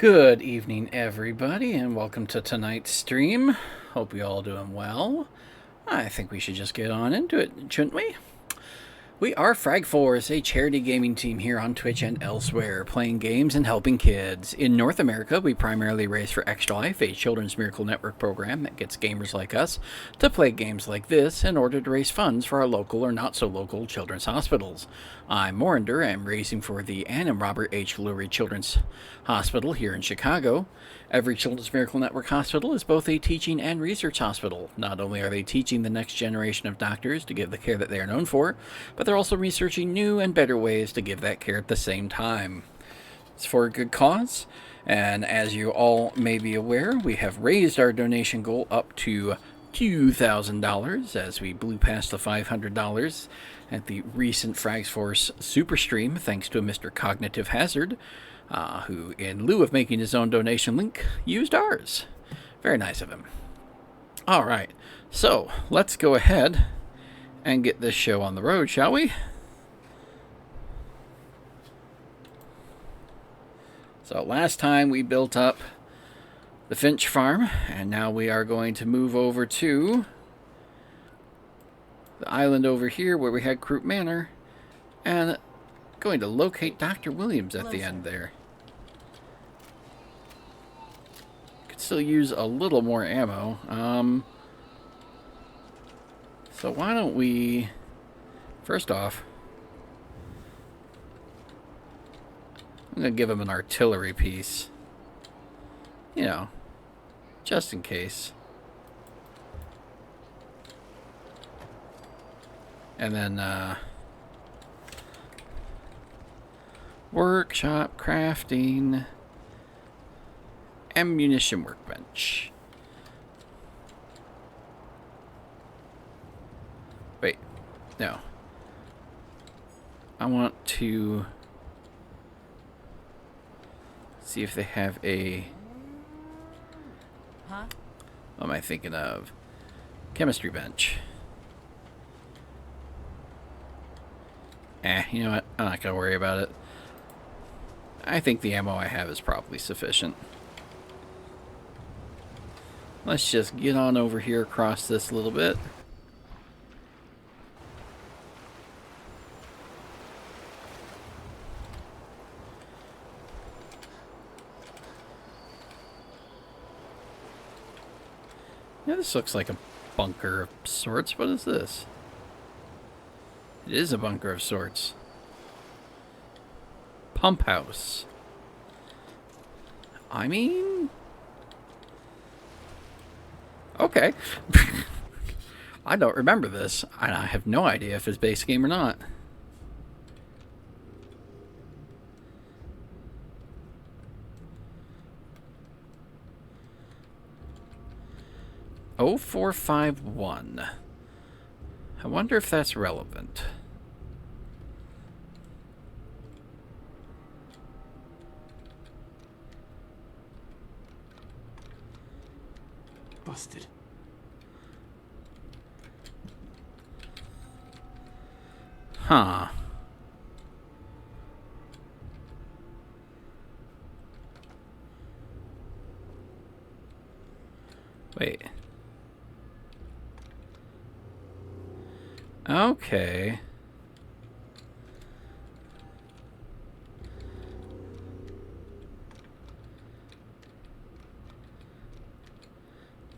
Good evening, everybody, and welcome to tonight's stream. Hope you all doing well. I think we should just get on into it, shouldn't we? We are Frag Force, a charity gaming team here on Twitch and elsewhere, playing games and helping kids. In North America, we primarily race for Extra Life, a children's miracle network program that gets gamers like us to play games like this in order to raise funds for our local or not so local children's hospitals. I'm Morinder. I'm racing for the Ann and Robert H. Lurie Children's Hospital here in Chicago. Every Children's Miracle Network hospital is both a teaching and research hospital. Not only are they teaching the next generation of doctors to give the care that they are known for, but they're also researching new and better ways to give that care at the same time. It's for a good cause, and as you all may be aware, we have raised our donation goal up to $2,000 as we blew past the $500 at the recent Frags Force Super Stream, thanks to Mr. Cognitive Hazard, who, in lieu of making his own donation link, used ours. Very nice of him. All right, so let's go ahead and get this show on the road, shall we? So last time we built up the Finch Farm, and now we are going to move over to the island over here where we had Croup Manor, and going to locate Dr. Williams at the end there. Could still use a little more ammo. So why don't we, first off, I'm going to give him an artillery piece. You know, just in case. And then, workshop, crafting, ammunition workbench. Wait, no. I want to see if they have a... Huh? What am I thinking of? Chemistry bench. You know what? I'm not going to worry about it. I think the ammo I have is probably sufficient. Let's just get on over here across this a little bit. Yeah, this looks like a bunker of sorts. What is this? It is a bunker of sorts. Pump house. I mean... Okay. I don't remember this. I have no idea if it's base game or not. Oh, 0451. I wonder if that's relevant. Busted. Huh. Wait. Okay.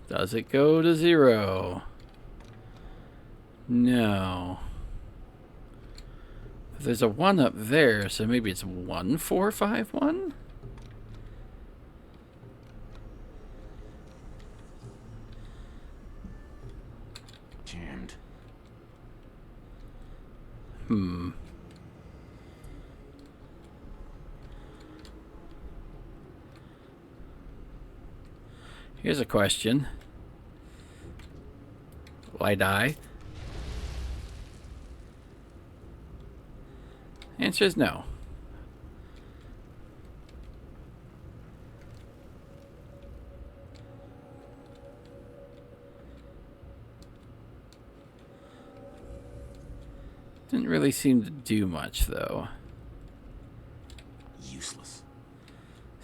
Does it go to 0? No. But there's a 1 up there, so maybe it's 1451? Jammed. Here's a question. Will I die? Answer is no. Didn't really seem to do much, though. Useless.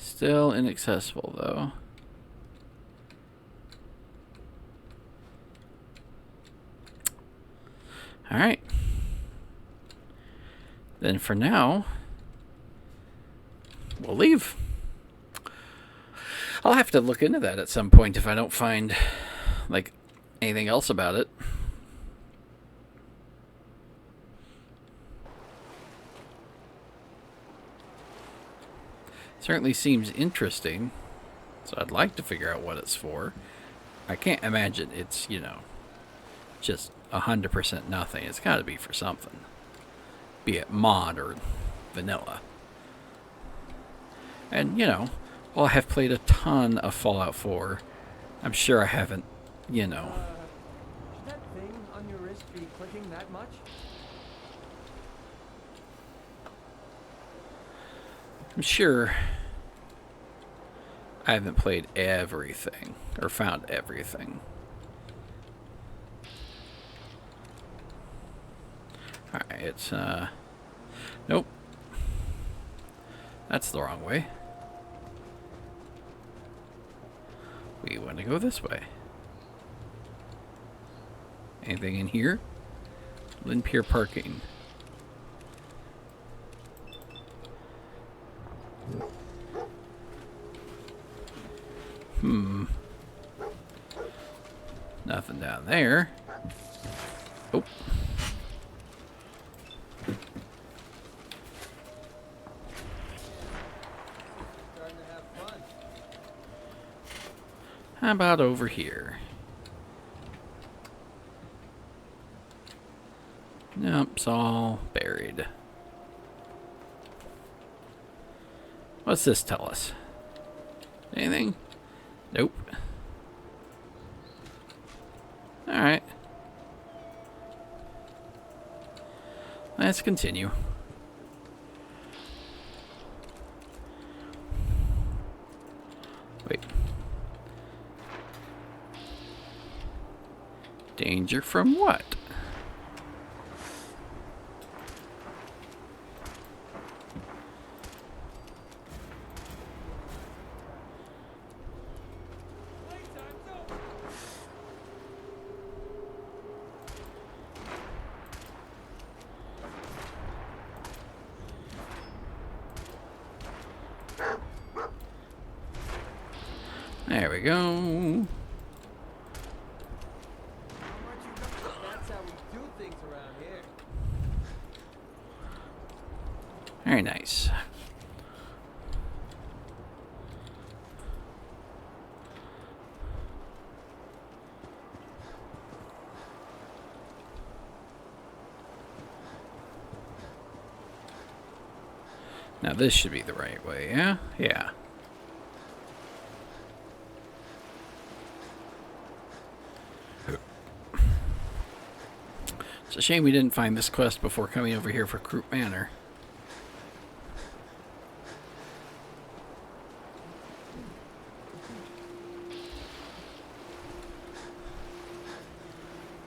Still inaccessible, though. Alright. Then for now, we'll leave. I'll have to look into that at some point if I don't find, like, anything else about it. Certainly seems interesting, so I'd like to figure out what it's for. I can't imagine it's, you know, just 100% nothing. It's got to be for something, be it mod or vanilla. And, you know, while I have played a ton of Fallout 4, I'm sure I haven't, you know. Should that thing on your wrist be clicking that much? I'm sure I haven't played everything or found everything. Alright, it's, nope. That's the wrong way. We want to go this way. Anything in here? Lynn Pier parking. Nothing down there. Oh. Starting to have fun. How about over here? Nope, it's all buried. What's this tell us? Anything? Nope. Alright. Let's continue. Wait. Danger from what? There we go. That's how we do things around here. Very nice. Now this should be the right way, yeah? Yeah. It's a shame we didn't find this quest before coming over here for Croup Manor.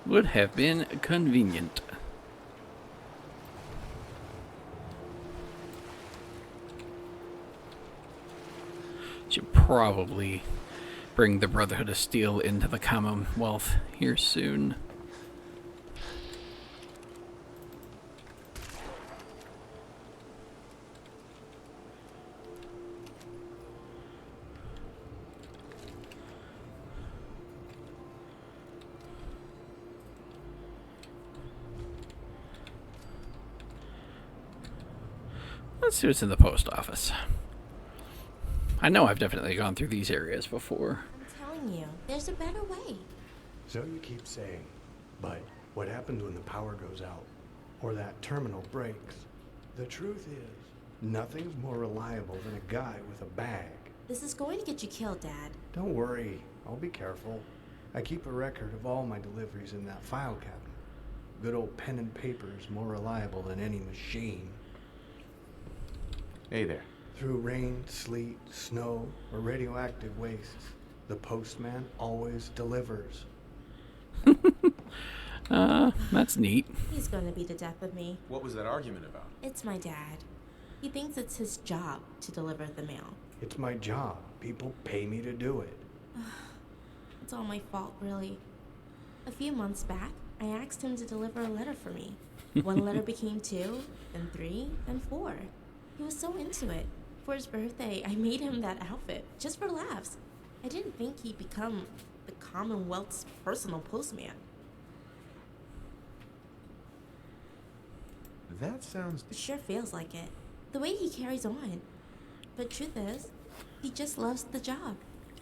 Would have been convenient. Should probably bring the Brotherhood of Steel into the Commonwealth here soon. Let's see what's in the post office. I know I've definitely gone through these areas before. I'm telling you, there's a better way. So you keep saying, but what happens when the power goes out? Or that terminal breaks? The truth is, nothing's more reliable than a guy with a bag. This is going to get you killed, Dad. Don't worry, I'll be careful. I keep a record of all my deliveries in that file cabinet. Good old pen and paper is more reliable than any machine. Hey there. Through rain, sleet, snow, or radioactive wastes, the postman always delivers. That's neat. He's going to be the death of me. What was that argument about? It's my dad. He thinks it's his job to deliver the mail. It's my job. People pay me to do it. It's all my fault, really. A few months back, I asked him to deliver a letter for me. One letter became 2, then 3, then 4. He was so into it. For his birthday, I made him that outfit, just for laughs. I didn't think he'd become the Commonwealth's personal postman. That sounds... It sure feels like it. The way he carries on. But truth is, he just loves the job.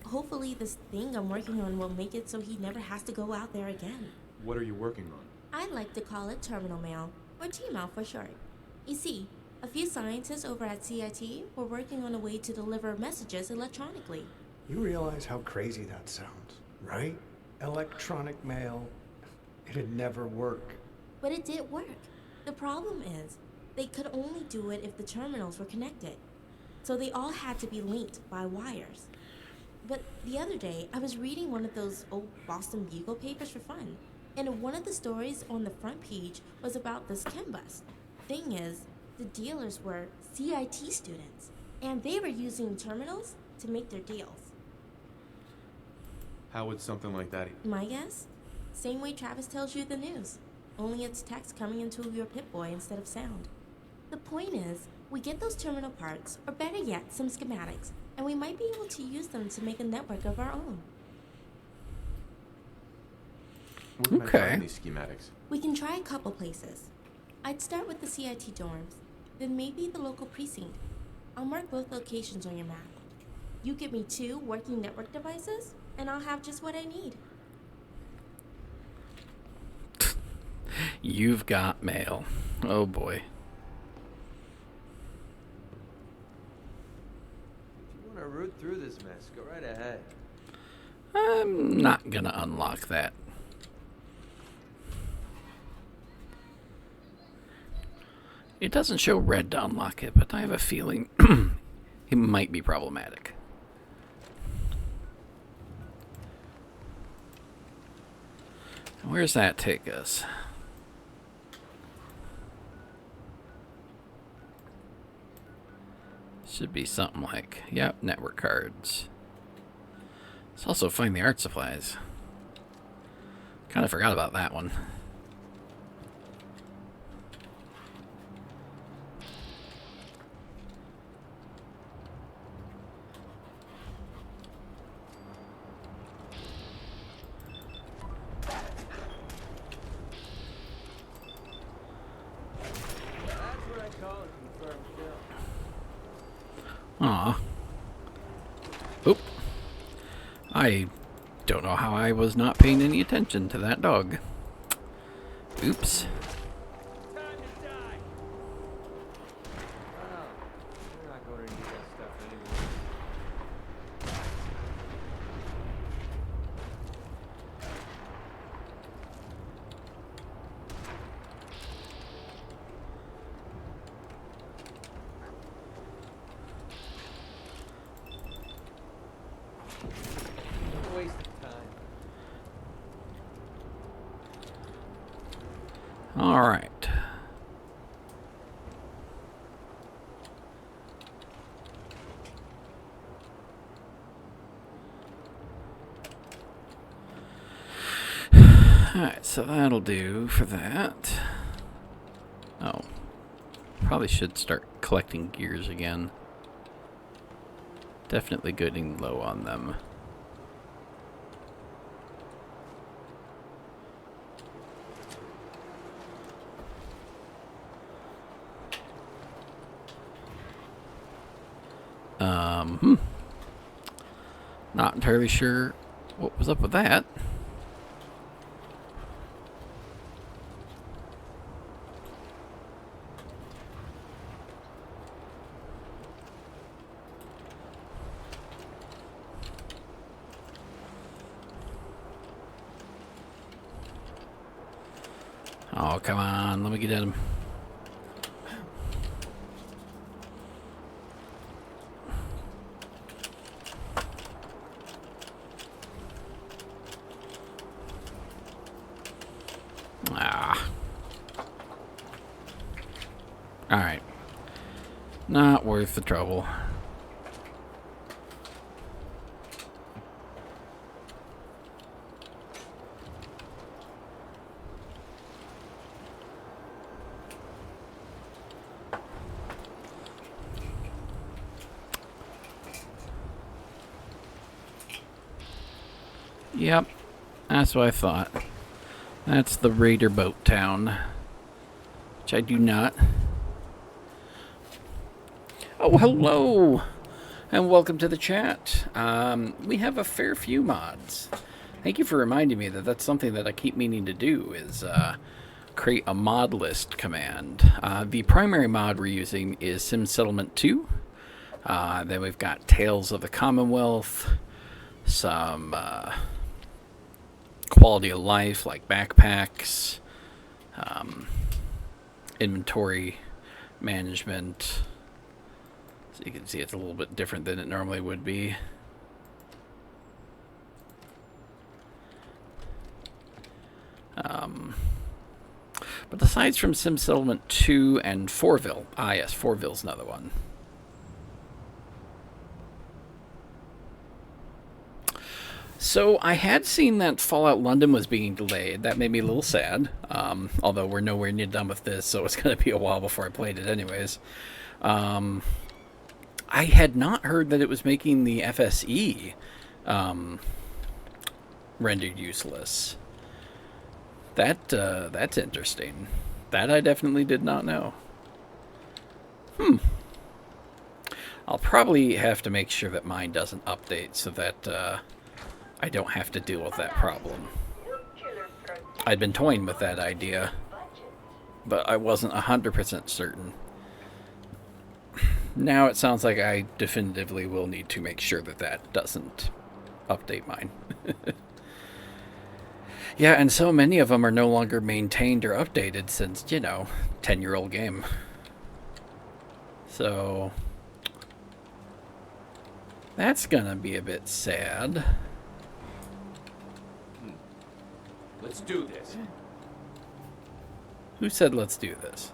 Hopefully this thing I'm working on will make it so he never has to go out there again. What are you working on? I like to call it terminal mail, or T-mail for short. You see, a few scientists over at CIT were working on a way to deliver messages electronically. You realize how crazy that sounds, right? Electronic mail. It'd never work. But it did work. The problem is, they could only do it if the terminals were connected. So they all had to be linked by wires. But the other day, I was reading one of those old Boston Bugle papers for fun. And one of the stories on the front page was about this chem bust. Thing is, the dealers were CIT students. And they were using terminals to make their deals. How would something like that... My guess? Same way Travis tells you the news. Only it's text coming into your Pip-Boy instead of sound. The point is, we get those terminal parts, or better yet, some schematics, and we might be able to use them to make a network of our own. Where can I Okay. find these schematics? We can try a couple places. I'd start with the CIT dorms, then maybe the local precinct. I'll mark both locations on your map. You give me 2 working network devices, and I'll have just what I need. You've got mail. Oh boy. If you want to root through this mess, go right ahead. I'm not gonna unlock that. It doesn't show red to unlock it, but I have a feeling it might be problematic. Where's that take us? Should be something like, yep, network cards. Let's also find the art supplies. Kind of forgot about that one. That's what I call a confirmed kill. Aw. Oop. I don't know how I was not paying any attention to that dog. Oops. Time to die! Oh, you're not going to need that stuff anymore. A waste of time. All right. Alright, so that'll do for that. Oh. Probably should start collecting gears again. Definitely getting low on them. Not entirely sure what was up with that. Oh, come on. Let me get at him. Ah. Alright. Not worth the trouble. Yep, that's what I thought. That's the Raider Boat Town. Which I do not. Oh, hello! And welcome to the chat. We have a fair few mods. Thank you for reminding me that that's something that I keep meaning to do, is create a mod list command. The primary mod we're using is Sim Settlement 2. Then we've got Tales of the Commonwealth, some quality of life like backpacks, inventory management. So you can see it's a little bit different than it normally would be. But aside from Sim Settlement 2 and Forville, yes, Forville's another one. So I had seen that Fallout London was being delayed. That made me a little sad. Although we're nowhere near done with this, so it's going to be a while before I played it anyways. I had not heard that it was making the FSE rendered useless. That's interesting. That I definitely did not know. I'll probably have to make sure that mine doesn't update so that I don't have to deal with that problem. I'd been toying with that idea, but I wasn't 100% certain. Now it sounds like I definitively will need to make sure that that doesn't update mine. Yeah, and so many of them are no longer maintained or updated since, 10-year-old game. So that's gonna be a bit sad. Let's do this. Who said let's do this?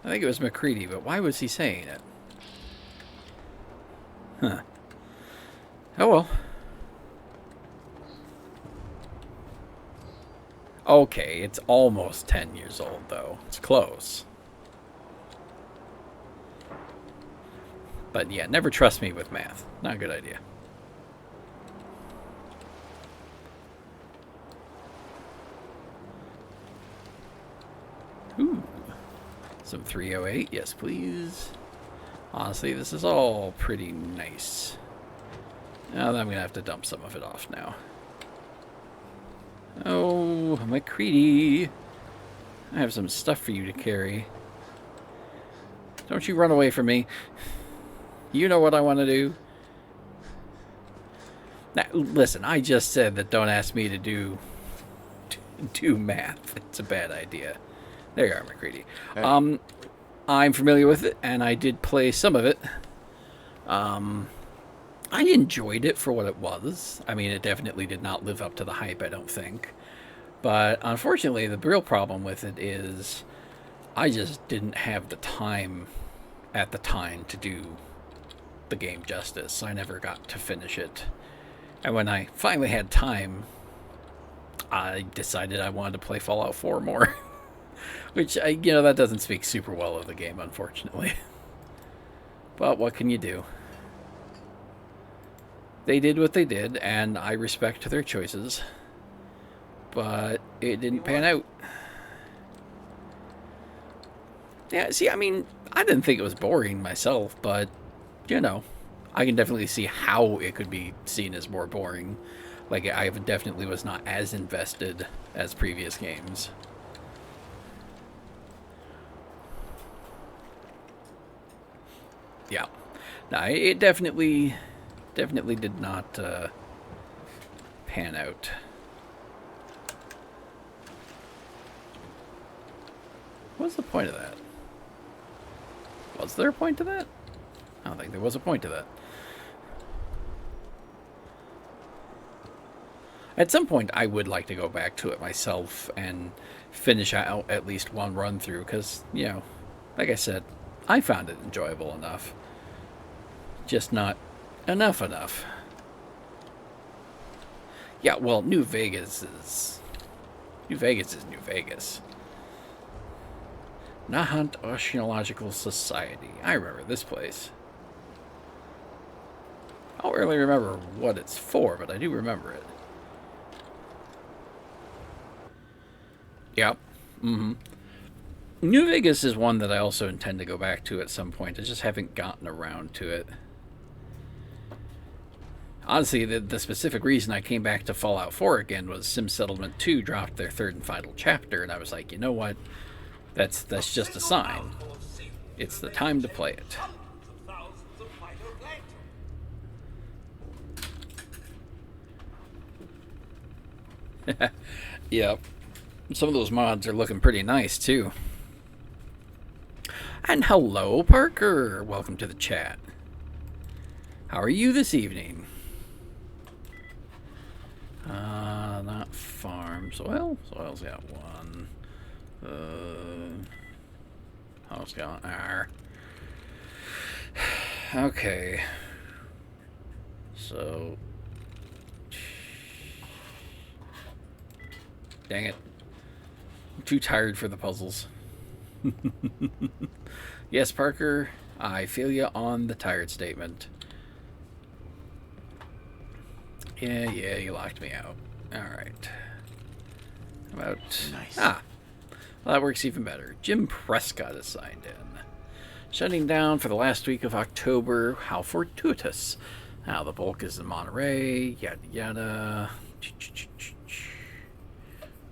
I think it was McCready, but why was he saying it? Huh. Oh well. Okay, it's almost 10 years old, though. It's close. But yeah, never trust me with math. Not a good idea. Ooh. Some 308, yes please. Honestly, this is all pretty nice. Now I'm going to have to dump some of it off now. Oh, McCready. I have some stuff for you to carry. Don't you run away from me. You know what I want to do. Now, listen, I just said that don't ask me to do math. It's a bad idea. There you are, McCready. Hey. I'm familiar with it, and I did play some of it. I enjoyed it for what it was. I mean, it definitely did not live up to the hype, I don't think. But unfortunately, the real problem with it is I just didn't have the time at the time to do the game justice, so I never got to finish it. And when I finally had time, I decided I wanted to play Fallout 4 more. Which, that doesn't speak super well of the game, unfortunately. But what can you do? They did what they did, and I respect their choices. But it didn't pan out. Yeah, see, I mean, I didn't think it was boring myself, but, I can definitely see how it could be seen as more boring. Like, I definitely was not as invested as previous games. Yeah. No, it definitely did not pan out. What's the point of that? Was there a point to that? I don't think there was a point to that. At some point, I would like to go back to it myself and finish out at least one run through, because, like I said, I found it enjoyable enough. Just not enough. Yeah, well, New Vegas is New Vegas. Nahant Oceanological Society. I remember this place. I don't really remember what it's for, but I do remember it. Yep. New Vegas is one that I also intend to go back to at some point. I just haven't gotten around to it. Honestly, the specific reason I came back to Fallout 4 again was Sim Settlement 2 dropped their third and final chapter, and I was like, you know what? That's just a sign. It's the time to play it. Yep. Some of those mods are looking pretty nice, too. And hello, Parker. Welcome to the chat. How are you this evening? Not farm soil. Soil's got one. House got R. Okay. So. Dang it. I'm too tired for the puzzles. Yes, Parker, I feel you on the tired statement. Yeah, you locked me out. Alright. How about... Nice. Well, that works even better. Jim Prescott is signed in. Shutting down for the last week of October. How fortuitous. Now the bulk is in Monterey. Yada yada.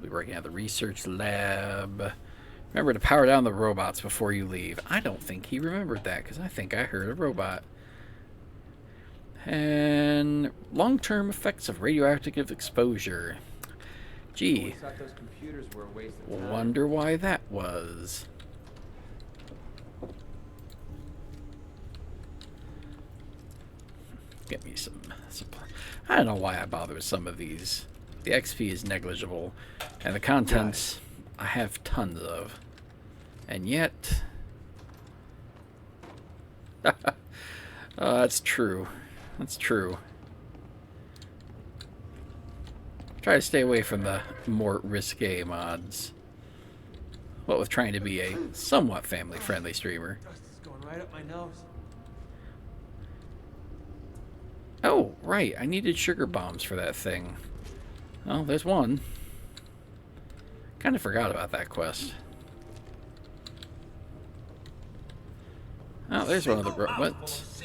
We're working at the research lab. Remember to power down the robots before you leave. I don't think he remembered that, because I think I heard a robot. And long-term effects of radioactive exposure. Gee, Always thought those computers were a waste of time. wonder why that was. Get me some supply. I don't know why I bother with some of these. The XP is negligible, and the contents I have tons of. And yet... that's true. That's true. Try to stay away from the more risque mods. What with trying to be a somewhat family-friendly streamer. Dust is going right up my nose. Oh, right. I needed sugar bombs for that thing. Oh, there's one. Kind of forgot about that quest. Oh, there's one of the robots.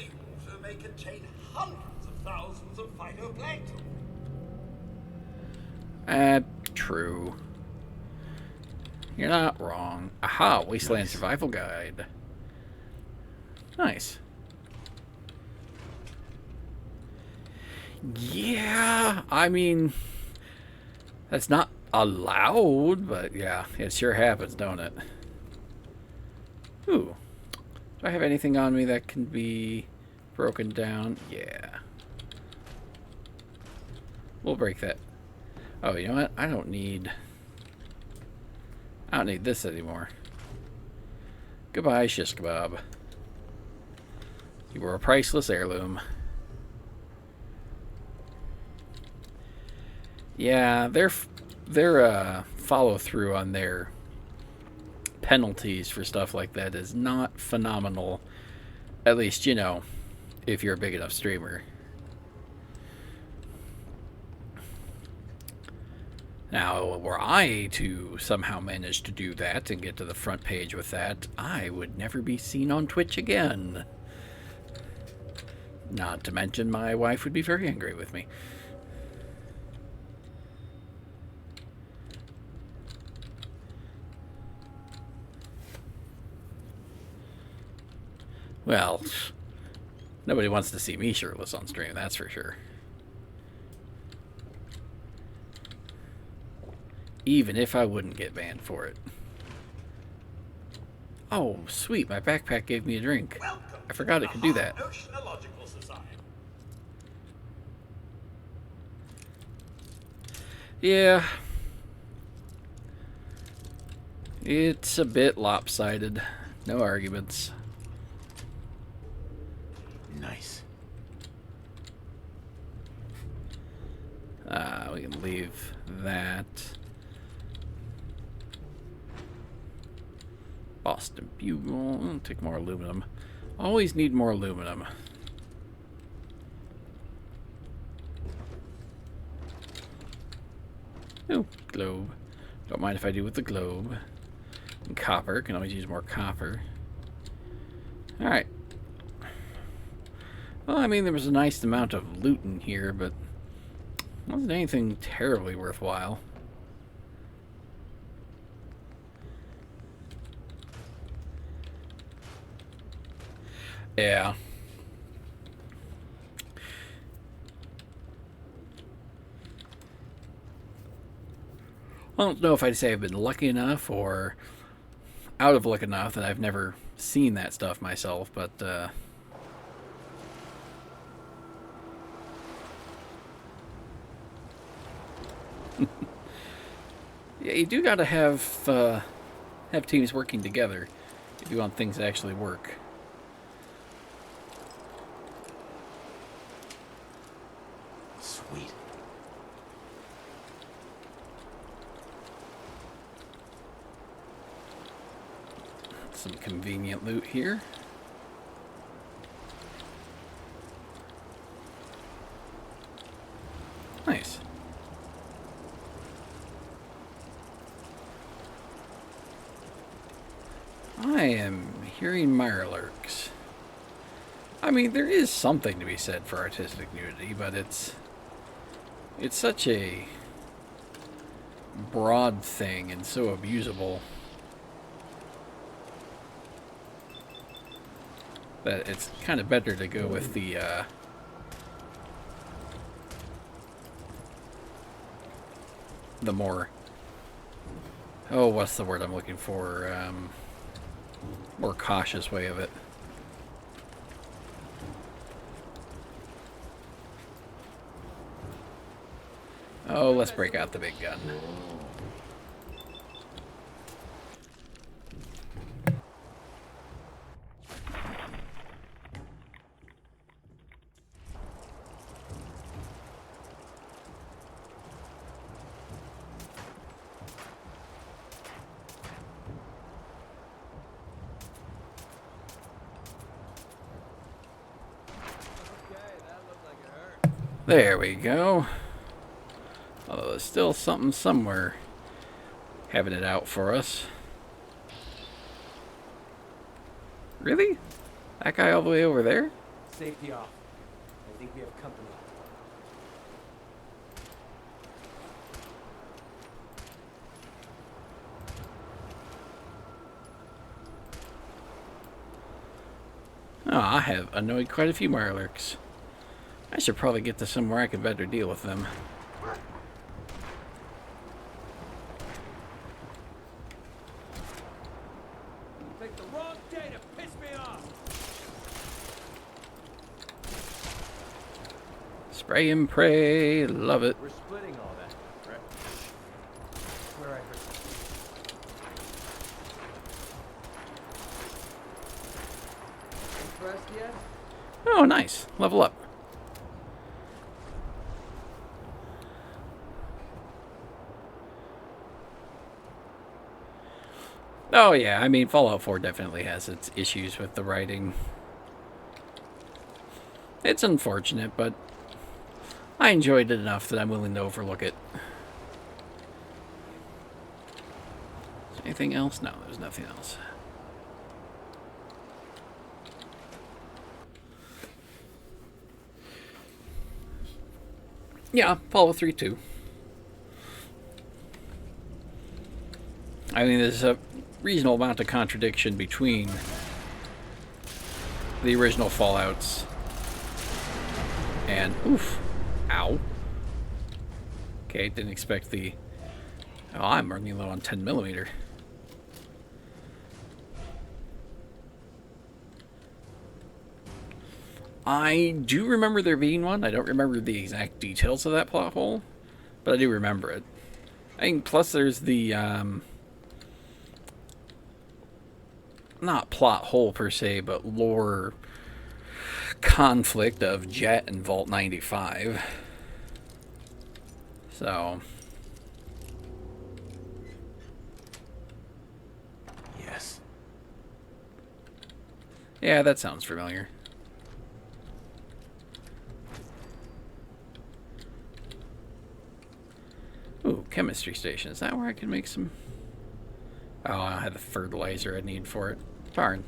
May contain hundreds of thousands of phytoplankton. True. You're not wrong. Aha, Wasteland Survival Guide. Nice. Yeah, I mean, that's not allowed, but yeah, it sure happens, don't it? Ooh. Do I have anything on me that can be broken down? Yeah. We'll break that. Oh, you know what? I don't need this anymore. Goodbye, shish kebab. You were a priceless heirloom. Yeah, their follow through on their penalties for stuff like that is not phenomenal. At least, you know, if you're a big enough streamer. Now, were I to somehow manage to do that and get to the front page with that, I would never be seen on Twitch again. Not to mention my wife would be very angry with me. Well, nobody wants to see me shirtless on stream, that's for sure. Even if I wouldn't get banned for it. Oh, sweet, my backpack gave me a drink. I forgot it could do that. Oceanological Society. Yeah. It's a bit lopsided. No arguments. Nice. We can leave that. Boston Bugle. Take more aluminum. Always need more aluminum. Oh, globe. Don't mind if I do with the globe. And copper. Can always use more copper. Alright. Well, I mean, there was a nice amount of loot in here, but wasn't anything terribly worthwhile. Yeah. I don't know if I'd say I've been lucky enough or out of luck enough that I've never seen that stuff myself, but yeah, you do gotta have teams working together if you want things to actually work. Sweet. Some convenient loot here. Nice. I am hearing mirelurks. I mean, there is something to be said for artistic nudity, but it's such a broad thing and so abusable that it's kind of better to go with the more, oh, what's the word I'm looking for? More cautious way of it. Oh, let's break out the big gun. There we go. Although there's still something somewhere having it out for us. Really? That guy all the way over there? Safety off. I think we have company. Oh, I have annoyed quite a few mirelurks. I should probably get to somewhere I can better deal with them. Picked the wrong day to piss me off. Spray and pray, love it. We're splitting all that, right? Where I heard. Impressed yet? Oh, nice. Level up. Oh yeah, I mean Fallout 4 definitely has its issues with the writing. It's unfortunate, but I enjoyed it enough that I'm willing to overlook it. Is there anything else? No, there's nothing else. Yeah, Fallout 3 too. I mean, there's a reasonable amount of contradiction between the original Fallouts and oof, ow. Okay, didn't expect the. Oh, I'm running low on 10mm. I do remember there being one. I don't remember the exact details of that plot hole, but I do remember it. I mean, plus there's the not plot hole per se, but lore conflict of Jet and Vault 95. So, Yes. yeah, that sounds familiar. Ooh, chemistry station. Is that where I can make some? Oh, I don't have the fertilizer I need for it. Darn.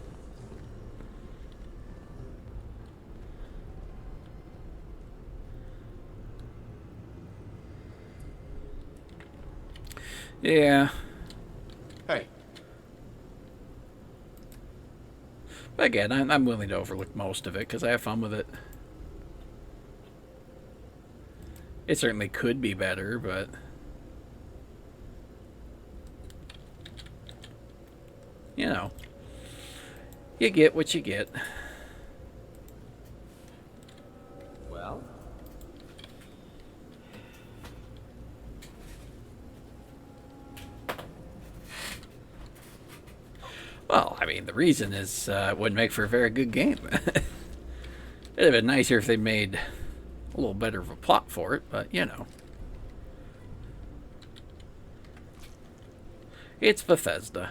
Yeah. Hey. But again, I'm willing to overlook most of it because I have fun with it. It certainly could be better, but... you know. You get what you get. Well, Well, I mean, the reason is it wouldn't make for a very good game. It'd have been nicer if they made a little better of a plot for it, but, you know. It's Bethesda.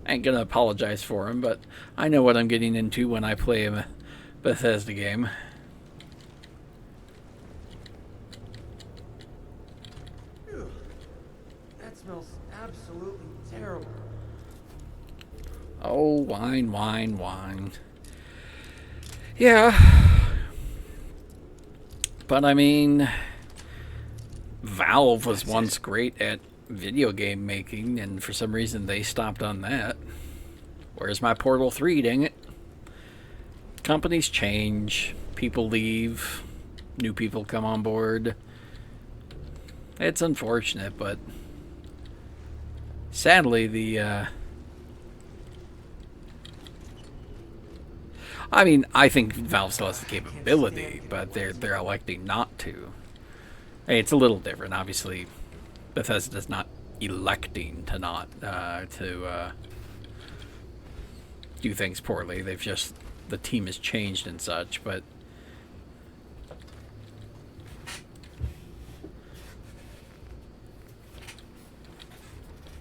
I ain't gonna apologize for them, but I know what I'm getting into when I play a Bethesda game. ew, that smells absolutely terrible. Oh, wine, wine, wine. Yeah. But I mean, Valve was once great at video game making, and for some reason they stopped on that. Where's my Portal 3, dang it? Companies change, people leave, new people come on board. It's unfortunate, but sadly I mean, I think Valve still has the capability, but they're electing not to. Hey, it's a little different. Obviously, Bethesda's not electing to not do things poorly. They've just, the team has changed and such, but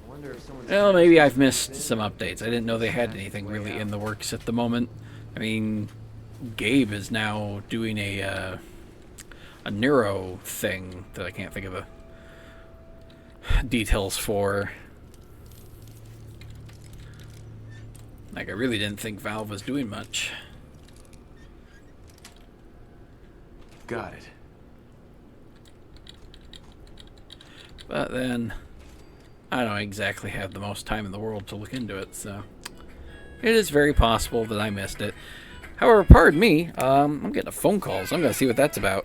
I wonder if someone's well, maybe I've missed some updates. I didn't know they had anything really in the works at the moment. I mean, Gabe is now doing a neuro thing that I can't think of the details for. Like, I really didn't think Valve was doing much. Got it. But then, I don't exactly have the most time in the world to look into it, so it is very possible that I missed it. However, pardon me, I'm getting a phone call, so I'm going to see what that's about.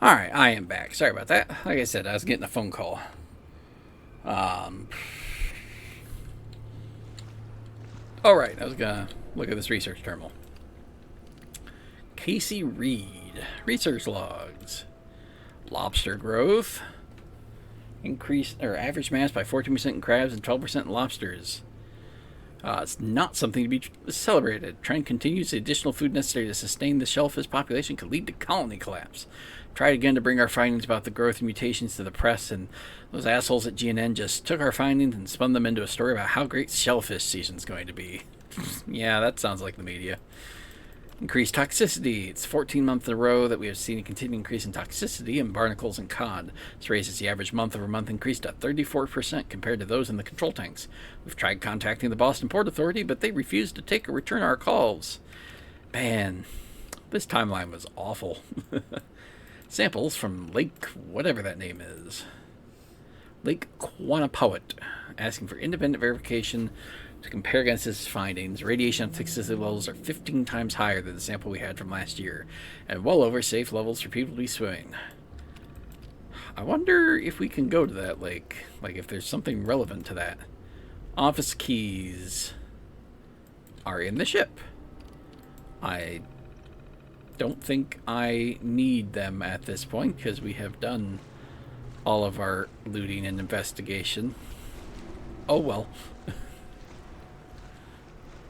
Alright, I am back. Sorry about that. Like I said, I was getting a phone call. Alright, I was gonna look at this research terminal. Casey Reed. Research logs. Lobster growth. Increase or average mass by 14% in crabs and 12% in lobsters. It's not something to be celebrated. Trend continues. The additional food necessary to sustain the shellfish population could lead to colony collapse. Tried again to bring our findings about the growth and mutations to the press, and those assholes at GNN just took our findings and spun them into a story about how great shellfish season's going to be. Yeah, that sounds like the media. Increased toxicity. It's 14 months in a row that we have seen a continued increase in toxicity in barnacles and cod. This raises the average month-over-month increase to 34% compared to those in the control tanks. We've tried contacting the Boston Port Authority, but they refused to take or return our calls. Man, this timeline was awful. Samples from Lake whatever that name is. Lake Quannapowitt, asking for independent verification to compare against his findings. Radiation toxicity levels are 15 times higher than the sample we had from last year, and well over safe levels for people to be swimming. I wonder if we can go to that lake, like if there's something relevant to that. Office keys are in the ship. I don't think I need them at this point because we have done all of our looting and investigation. Oh well.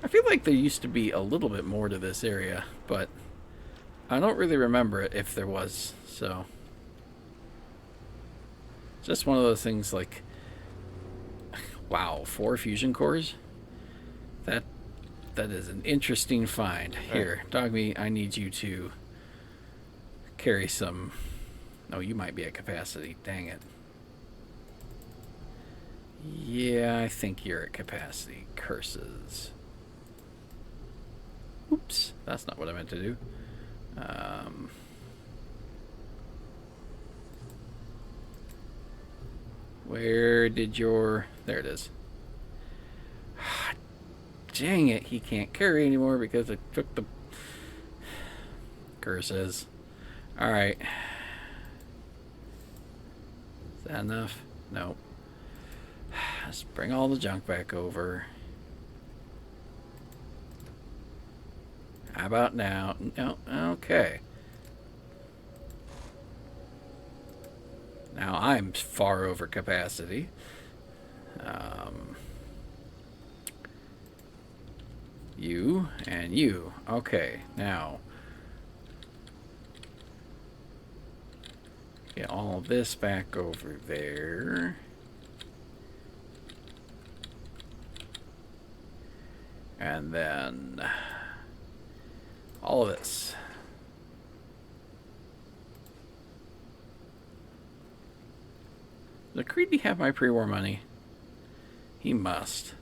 I feel like there used to be a little bit more to this area, but I don't really remember it if there was, so. Just one of those things like, wow, 4 fusion cores? That is an interesting find. Here, Dogme, I need you to carry some. Oh, you might be at capacity. Dang it. Yeah, I think you're at capacity. Curses. Oops, that's not what I meant to do. Where did your... There it is. Dang it, he can't carry anymore because I took the... Curses. Alright. Is that enough? No. Let's bring all the junk back over. How about now? No, okay. Now I'm far over capacity. You and you. Okay, now get all this back over there. And then all of this. Does Creedy have my pre-war money? He must.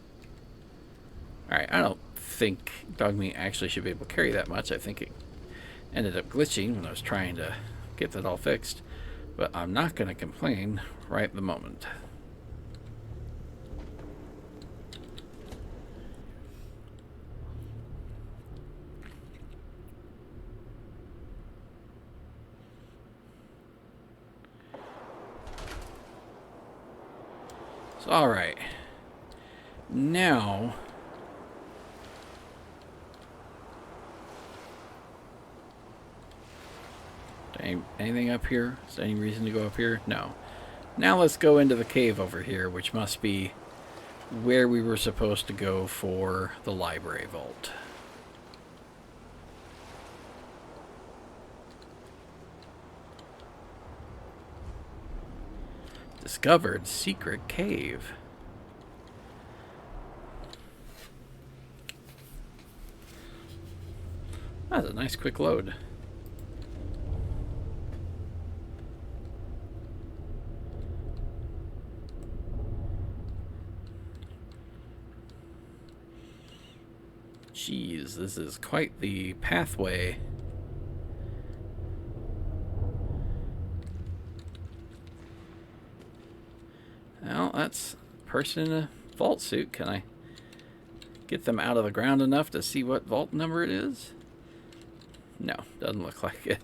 Alright, I don't think Dogmeat actually should be able to carry that much. I think it ended up glitching when I was trying to get that all fixed. But I'm not going to complain right at the moment. So, alright. Now... anything up here? Is there any reason to go up here? No. Now let's go into the cave over here, which must be where we were supposed to go for the library vault. Discovered secret cave. That's a nice quick load. Jeez, this is quite the pathway. Well, that's a person in a vault suit. Can I get them out of the ground enough to see what vault number it is? No, doesn't look like it.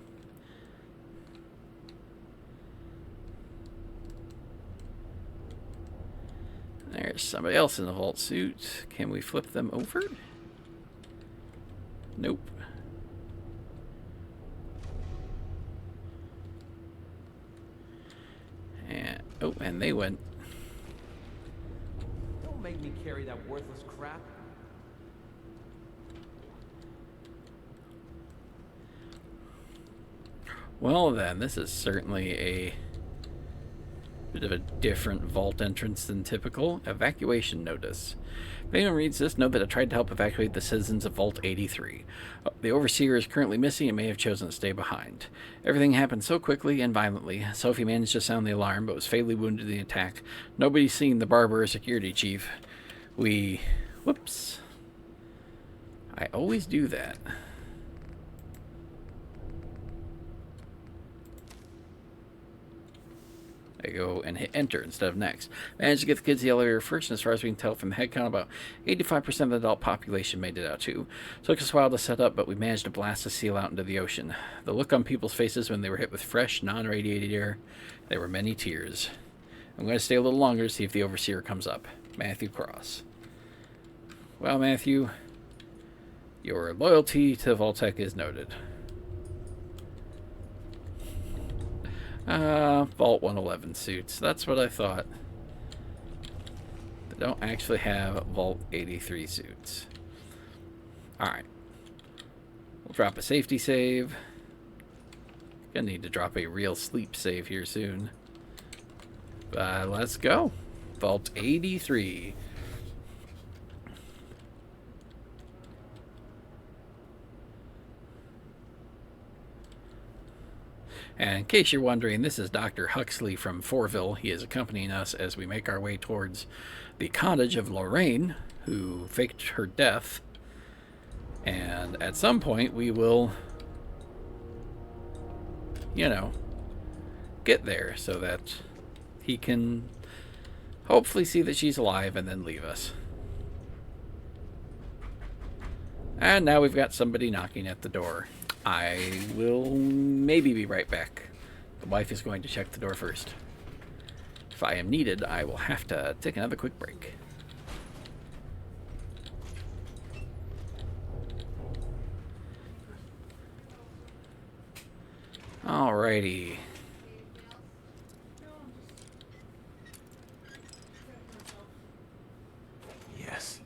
somebody else in a vault suit. Can we flip them over? Nope. And oh, and they went. Don't make me carry that worthless crap. Well then, this is certainly a bit of a different vault entrance than typical. Evacuation notice. If anyone reads this, know that I tried to help evacuate the citizens of Vault 83. The Overseer is currently missing and may have chosen to stay behind. Everything happened so quickly and violently. Sophie managed to sound the alarm, but was fatally wounded in the attack. Nobody's seen the barber or security chief. Whoops. I always do that. There you go, and hit enter instead of next. Managed to get the kids to the elevator first, and as far as we can tell from the head count, about 85% of the adult population made it out too. Took us a while to set up, but we managed to blast the seal out into the ocean. The look on people's faces when they were hit with fresh, non-radiated air, there were many tears. I'm going to stay a little longer to see if the Overseer comes up. Matthew Cross. Well, Matthew, your loyalty to Vault-Tec is noted. Vault 111 suits. That's what I thought. They don't actually have Vault 83 suits. Alright. We'll drop a safety save. Gonna need to drop a real sleep save here soon. But let's go. Vault 83. And in case you're wondering, this is Dr. Huxley from Fourville. He is accompanying us as we make our way towards the cottage of Lorraine, who faked her death. And at some point, we will, you know, get there so that he can hopefully see that she's alive and then leave us. And now we've got somebody knocking at the door. I will maybe be right back. The wife is going to check the door first. If I am needed, I will have to take another quick break. Alrighty. Yes.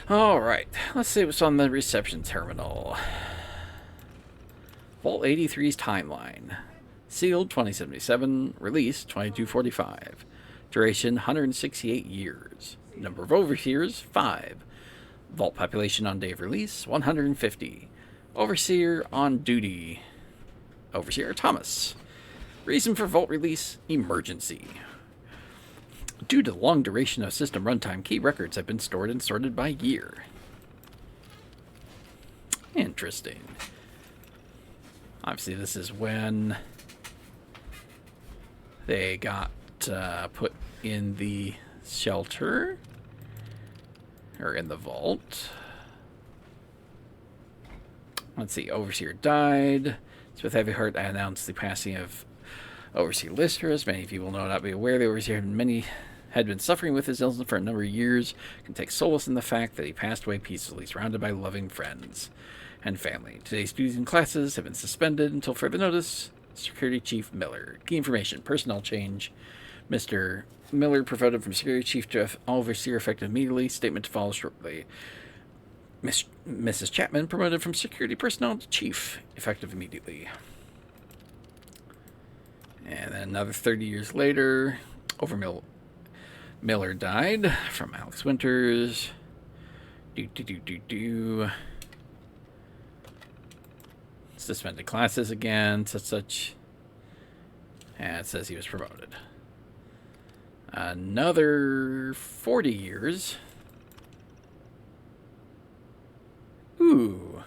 Alright, let's see what's on the reception terminal. Vault 83's timeline. Sealed 2077, release 2245. Duration 168 years. Number of overseers 5. Vault population on day of release 150. Overseer on duty. Overseer Thomas. Reason for Vault release emergency. Due to the long duration of system runtime, key records have been stored and sorted by year. Interesting. Obviously, this is when they got put in the shelter, or in the vault. Let's see, Overseer died. It's with heavy heart I announced the passing of Overseer Lister. As many of you will not be aware, the Overseer had been suffering with his illness for a number of years. Can take solace in the fact that he passed away peacefully, surrounded by loving friends and family. Today's duties and classes have been suspended until further notice. Security Chief Miller. Key information: personnel change. Mr. Miller promoted from Security Chief to Overseer effective immediately. Statement to follow shortly. Mrs. Chapman promoted from Security Personnel to Chief effective immediately. And then another 30 years later, Miller died from Alex Winters. Suspended classes again, such. And it says he was promoted. Another 40 years. Ooh.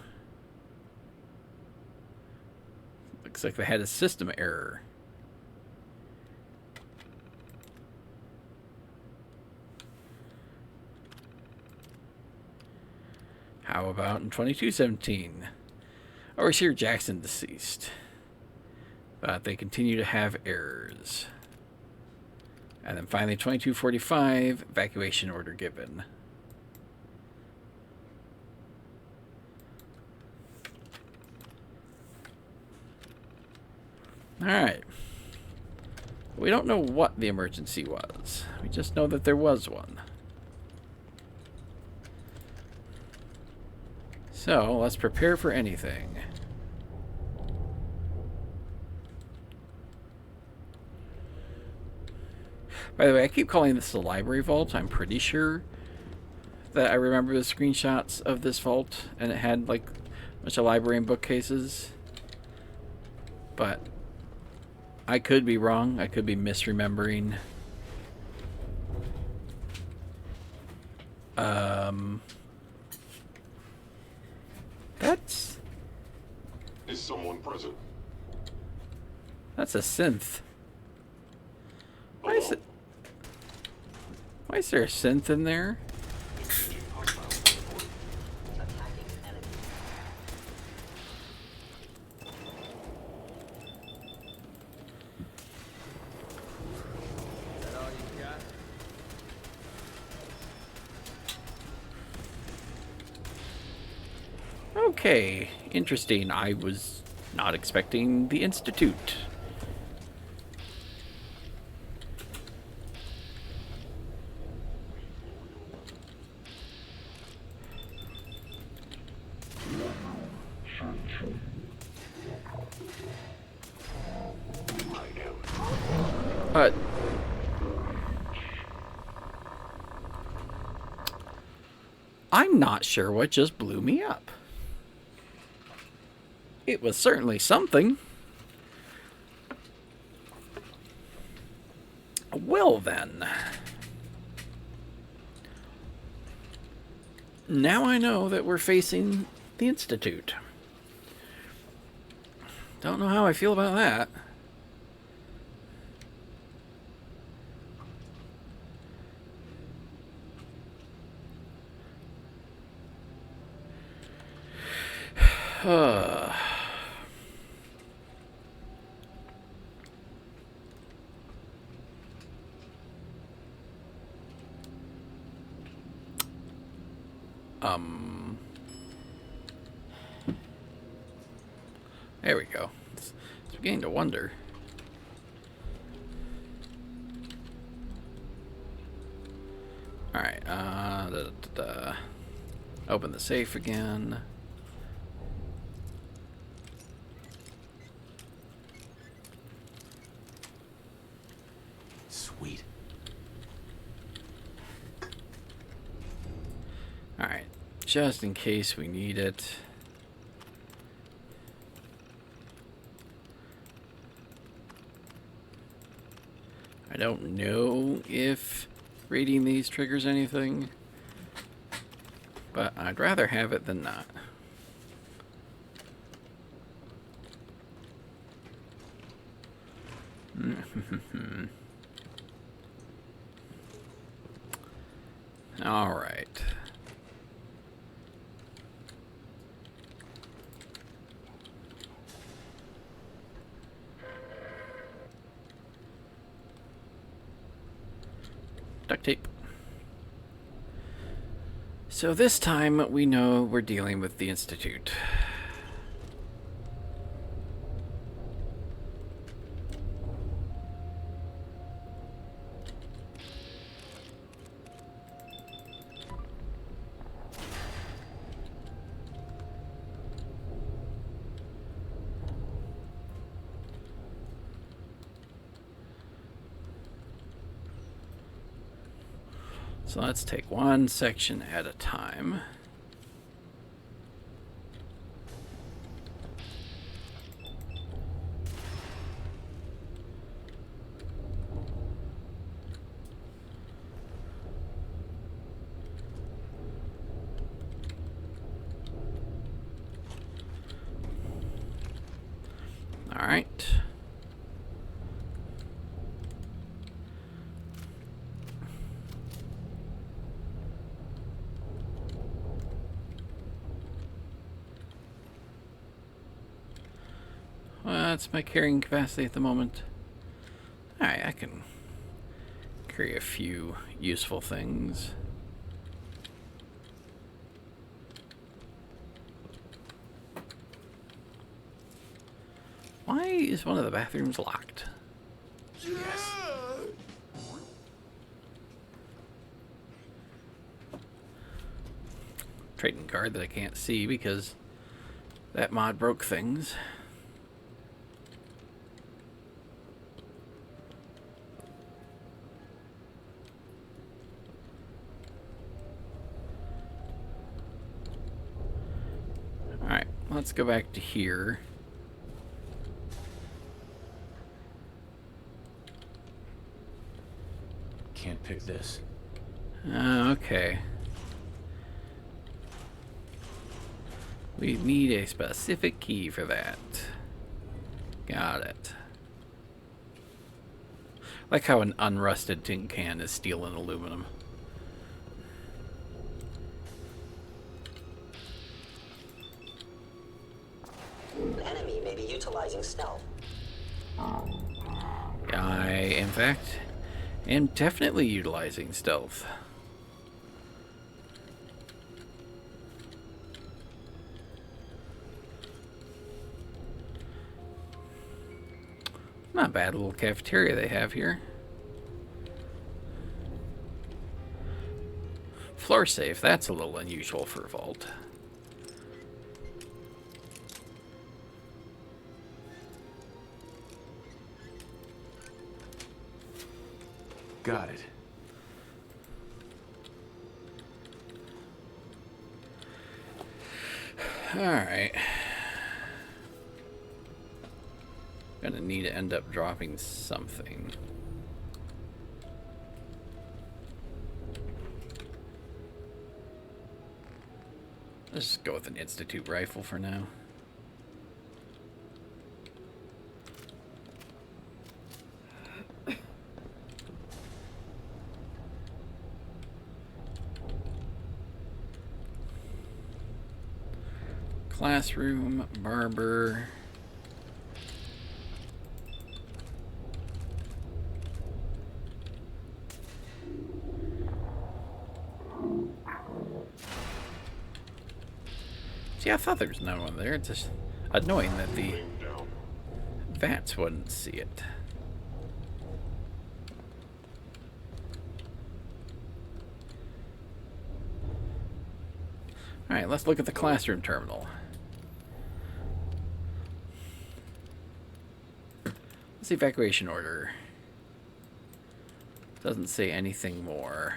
Looks like they had a system error. How about in 2217? Overseer Jackson deceased. They continue to have errors. And then finally, 2245, evacuation order given. Alright. We don't know what the emergency was. We just know that there was one. So, let's prepare for anything. By the way, I keep calling this the library vault. I'm pretty sure that I remember the screenshots of this vault, and it had like a bunch of library and bookcases. But I could be wrong. I could be misremembering. That's Is someone present? a synth. Why is it? Why is there a synth in there? Okay, interesting. I was not expecting the Institute. I'm not sure what just blew me up. It was certainly something. Well then. Now I know that we're facing the Institute. Don't know how I feel about that. There we go. It's beginning to wonder. Alright, open the safe again. Sweet. Alright, just in case we need it. I don't know if reading these triggers anything, but I'd rather have it than not. All right. Duct tape. So this time we know we're dealing with the Institute. So let's take one section at a time. All right. That's my carrying capacity at the moment. Alright, I can carry a few useful things. Why is one of the bathrooms locked? Yes. Trading card that I can't see because that mod broke things. Alright, let's go back to here. Can't pick this. Okay. We need a specific key for that. Got it. Like how an unrusted tin can is steel and aluminum. An enemy may be utilizing stealth. I, in fact, am definitely utilizing stealth. Not a bad little cafeteria they have here. Floor safe, that's a little unusual for a vault. Got it. Alright. Gonna need to end up dropping something. Let's just go with an Institute rifle for now. Classroom, barber. See, I thought there was no one there. It's just annoying that the vats wouldn't see it. Alright, let's look at the classroom terminal. What's the evacuation order? Doesn't say anything more.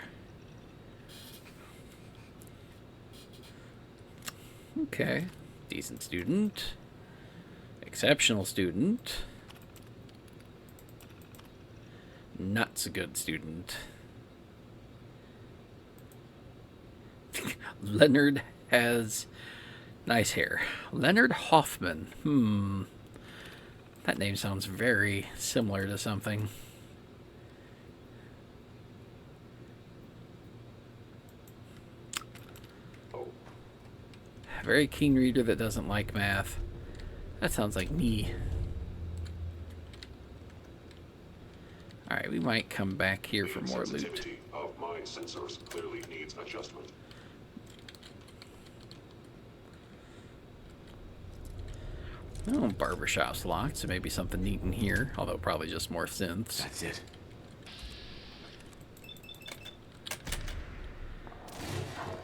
Okay. Decent student. Exceptional student. Not so good student. Leonard has nice hair. Leonard Hoffman. That name sounds very similar to something. Very keen reader that doesn't like math. That sounds like me. Alright, we might come back here for more loot. Sensitivity of my sensors clearly needs adjustment. Oh, barbershop's locked, so maybe something neat in here. Although probably just more synths. That's it.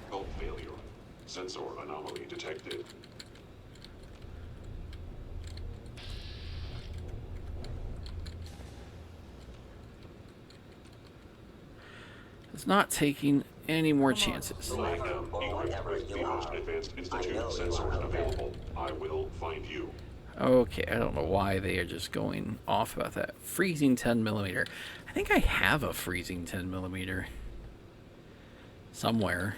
Belt failure. Sensor anomaly detected. It's not taking any more chances. I am equipped with the most advanced Institute sensors available. I will find you. Okay, I don't know why they are just going off about that. Freezing 10mm. I think I have a freezing 10mm. Somewhere.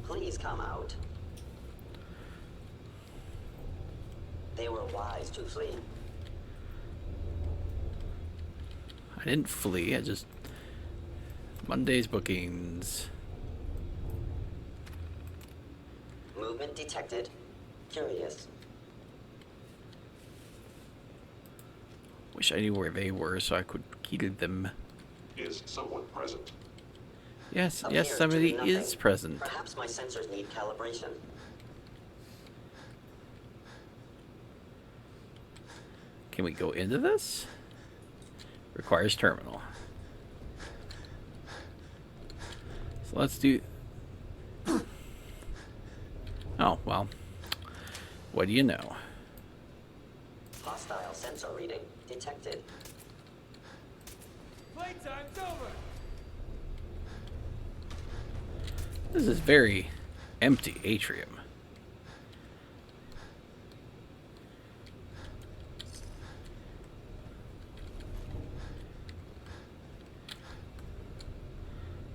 Please come out. They were wise to flee. I didn't flee, I just... Monday's bookings. Movement detected. Curious. Wish I knew where they were so I could kill them. Is someone present? Yes, Appears yes, to be somebody nothing. is present. Perhaps my sensors need calibration. Can we go into this? Requires terminal. So let's do... Oh, well. What do you know? Hostile sensor reading detected. Playtime's over. This is very empty atrium.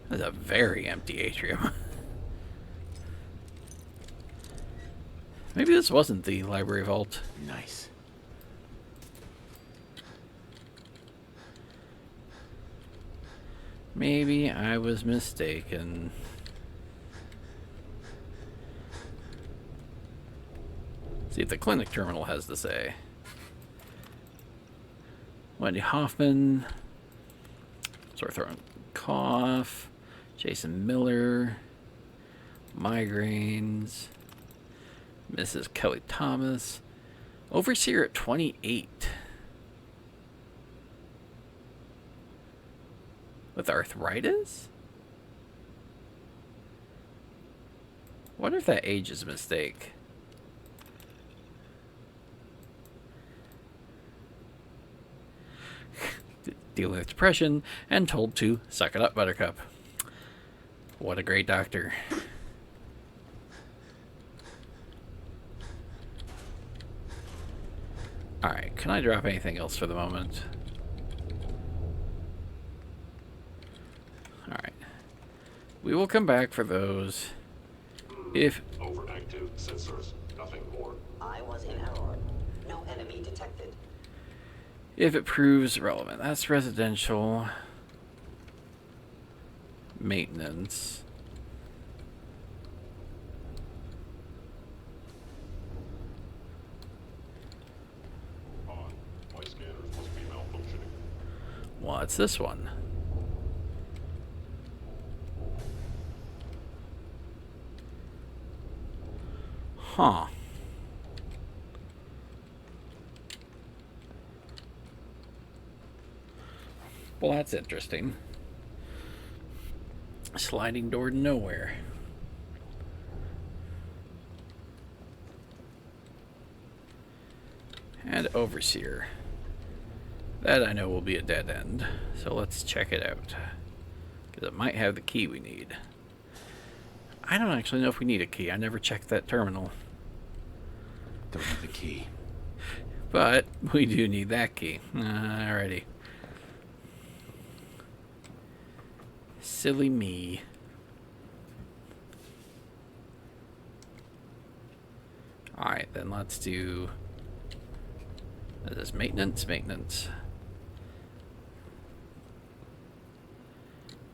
This is a very empty atrium. Maybe this wasn't the library vault. Nice. Maybe I was mistaken. See if the clinic terminal has to say. Wendy Hoffman. Sore throat and cough. Jason Miller. Migraines. Mrs. Kelly Thomas. Overseer at 28. With arthritis? What if that age is a mistake? Dealing with depression and told to suck it up, Buttercup. What a great doctor. Alright, can I drop anything else for the moment? Alright. We will come back for those if... Overactive sensors. Nothing more. I was in error. No enemy detected. If it proves relevant. That's residential. Maintenance. On. My scanners must be malfunctioning. What's this one? Huh. Well, that's interesting. Sliding door to nowhere. And Overseer. That I know will be a dead end. So let's check it out. Because it might have the key we need. I don't actually know if we need a key. I never checked that terminal. Don't have the key. But we do need that key. Alrighty. Silly me. Alright, then let's do... Is this maintenance? Maintenance.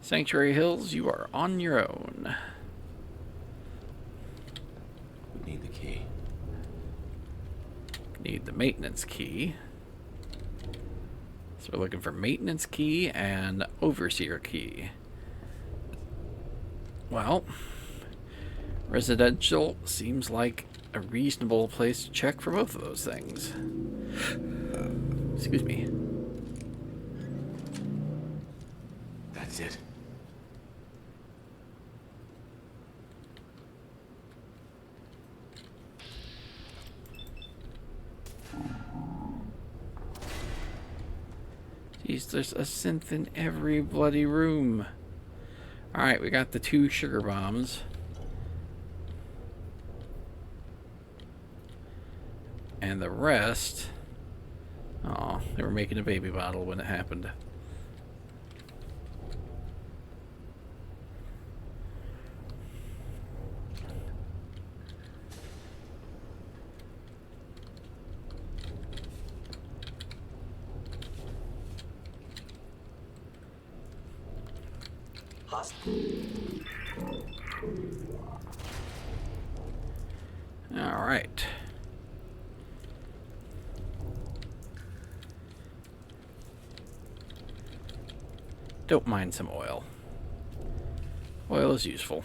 Sanctuary Hills, you are on your own. We need the key. Need the maintenance key. So we're looking for maintenance key and overseer key. Well, residential seems like a reasonable place to check for both of those things. Excuse me. That's it. Jeez, there's a synth in every bloody room. Alright, we got the 2 sugar bombs. And the rest... Oh, they were making a baby bottle when it happened. All right. Don't mind some oil. Oil is useful.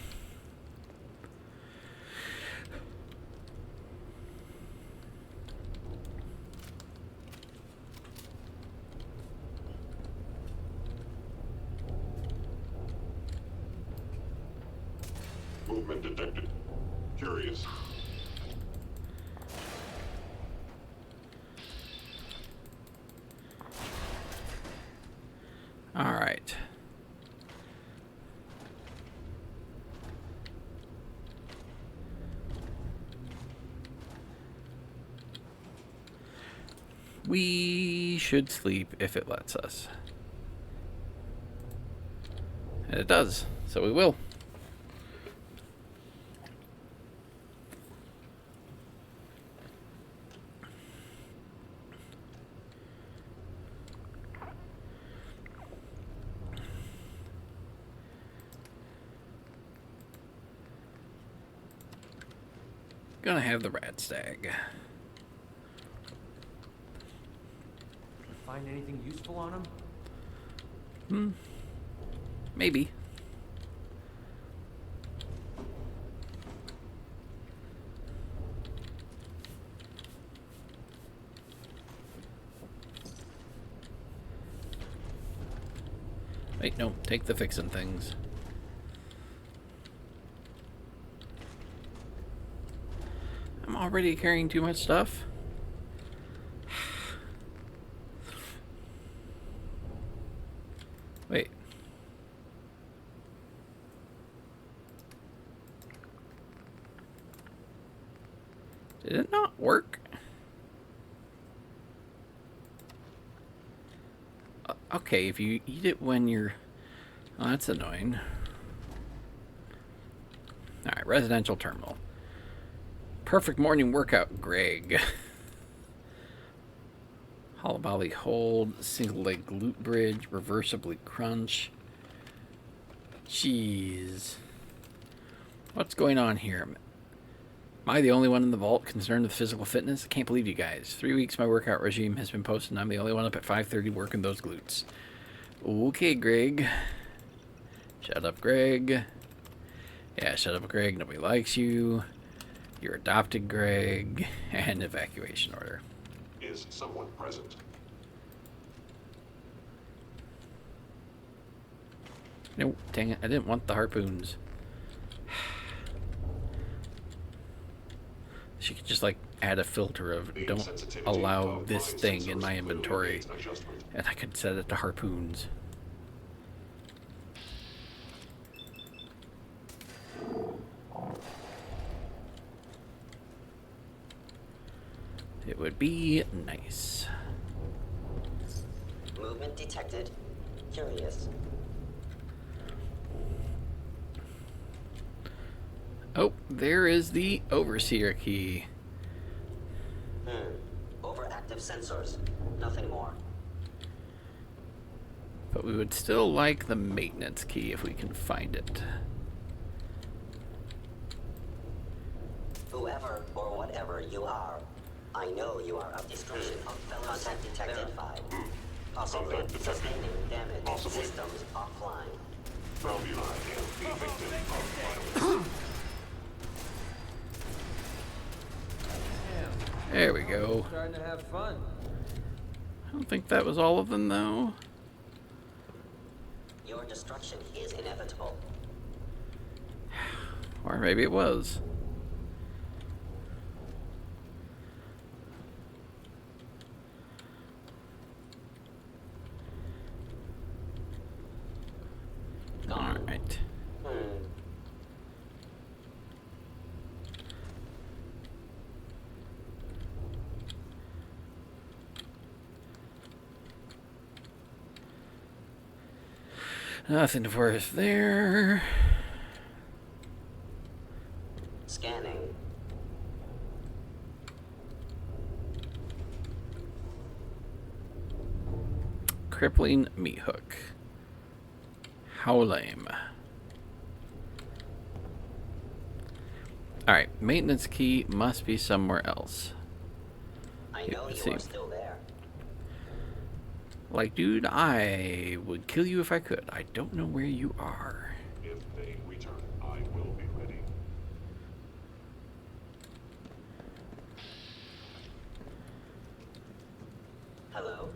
Movement detected. Curious. All right. We should sleep if it lets us. And it does, so we will. Gonna have the rat stag. Find anything useful on him? Maybe. Wait, no, take the fixin' things. I'm already carrying too much stuff. Wait. Did it not work? Okay, if you eat it when you're... Oh, that's annoying. Alright, residential terminal. Perfect morning workout, Greg. Hollow Body hold, single leg glute bridge, reversibly crunch. Jeez. What's going on here? Am I the only one in the vault concerned with physical fitness? I can't believe you guys. 3 weeks my workout regime has been posted and I'm the only one up at 5:30 working those glutes. Okay, Greg. Shut up, Greg. Yeah, shut up, Greg. Nobody likes you. You're adopted, Greg. And evacuation order. Is someone present? Nope, dang it. I didn't want the harpoons. She could just, like, add a filter of The don't sensitivity allow of this mind thing in sensors my clearly inventory. needs adjustment. And I could set it to harpoons. It would be nice. Movement detected. Curious. Oh, there is the overseer key. Overactive sensors. Nothing more. But we would still like the maintenance key if we can find it. Whoever or whatever you are, I know you are of discretion. Contact detected. Verified. Possibly Contact detected. sustaining damage. Possibly. Systems offline. Found you and the victim of violence. There we go. Starting to have fun. I don't think that was all of them, though. Your destruction is inevitable. Or maybe it was. Alright. Nothing for us there. Scanning. Crippling meat hook. How lame. Alright, maintenance key must be somewhere else. I know let's you see. are still there. Like, dude, I would kill you if I could. I don't know where you are. If they return, I will be ready. Hello?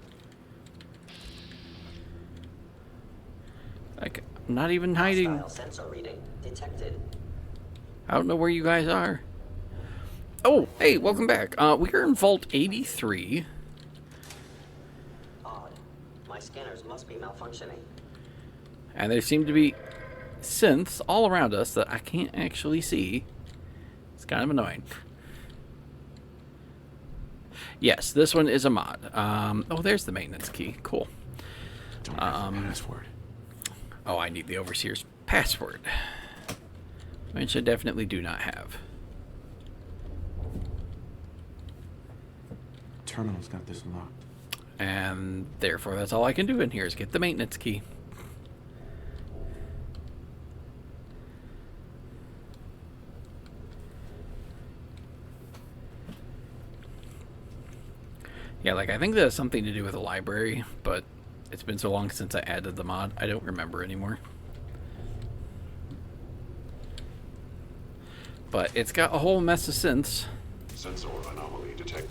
Like, I'm not even hiding. Hostile sensor reading detected. I don't know where you guys are. Oh, hey, welcome back. We're in Vault 83. Odd. My scanners must be malfunctioning. And there seem to be synths all around us that I can't actually see. It's kind of annoying. Yes, this one is a mod. Oh, there's the maintenance key. Cool. Don't have the password. Oh, I need the Overseer's password. Which I definitely do not have. Terminal's got this locked. And therefore, that's all I can do in here is get the maintenance key. Yeah, like, I think that has something to do with the library, but it's been so long since I added the mod, I don't remember anymore. But it's got a whole mess of synths. Sensor anomaly detected.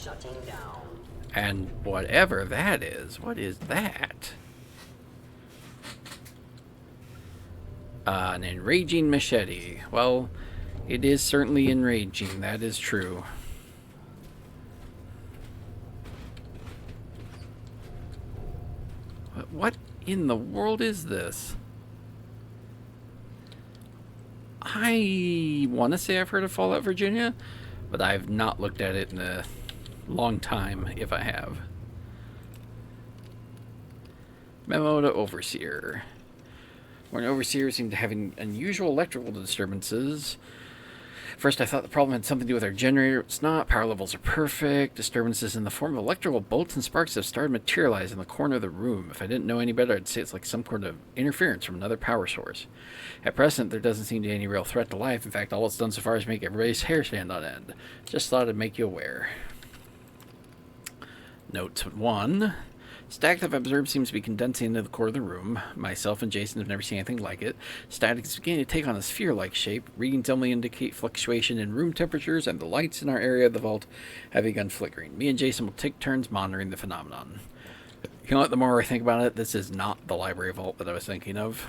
Shutting down. And whatever that is, what is that? An enraging machete. Well, it is certainly enraging, that is true. What in the world is this? I want to say I've heard of Fallout Virginia, but I've not looked at it in a long time, if I have. Memo to Overseer. When Overseer seemed to having unusual electrical disturbances. First, I thought the problem had something to do with our generator. It's not. Power levels are perfect. Disturbances in the form of electrical bolts and sparks have started materializing in the corner of the room. If I didn't know any better, I'd say it's like some kind of interference from another power source. At present, there doesn't seem to be any real threat to life. In fact, all it's done so far is make everybody's hair stand on end. Just thought I'd make you aware. Note 1. Static I've observed seems to be condensing into the core of the room. Myself and Jason have never seen anything like it. Static is beginning to take on a sphere-like shape. Readings only indicate fluctuation in room temperatures, and the lights in our area of the vault have begun flickering. Me and Jason will take turns monitoring the phenomenon. You know what, the more I think about it, this is not the library vault that I was thinking of.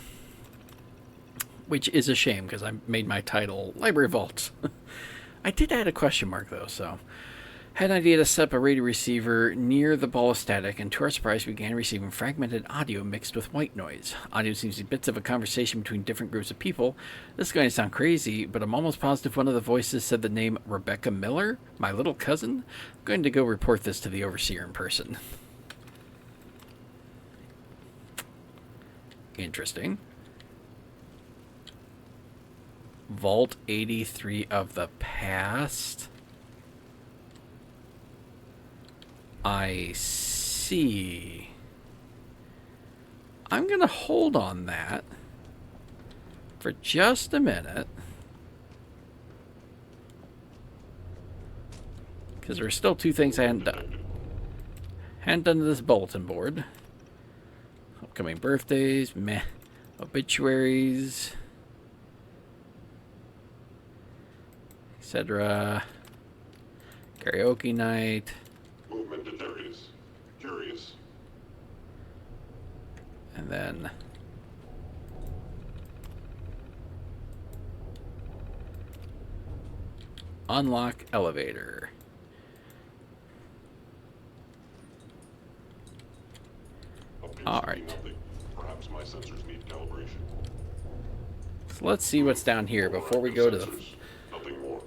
Which is a shame, because I made my title Library Vault. I did add a question mark, though, so... Had an idea to set up a radio receiver near the ball of static, and to our surprise, we began receiving fragmented audio mixed with white noise. Audio seems to be bits of a conversation between different groups of people. This is going to sound crazy, but I'm almost positive one of the voices said the name Rebecca Miller, my little cousin. I'm going to go report this to the Overseer in person. Interesting. Vault 83 of the past. I see. I'm going to hold on that for just a minute. Because there are still two things I hadn't done. Hadn't done this bulletin board. Upcoming birthdays, meh. Obituaries, etc. Karaoke night. Movement in areas. Curious. And then unlock elevator. All right. Nothing. Perhaps my sensors need calibration. So let's see what's down here before we go to Sensors, nothing more.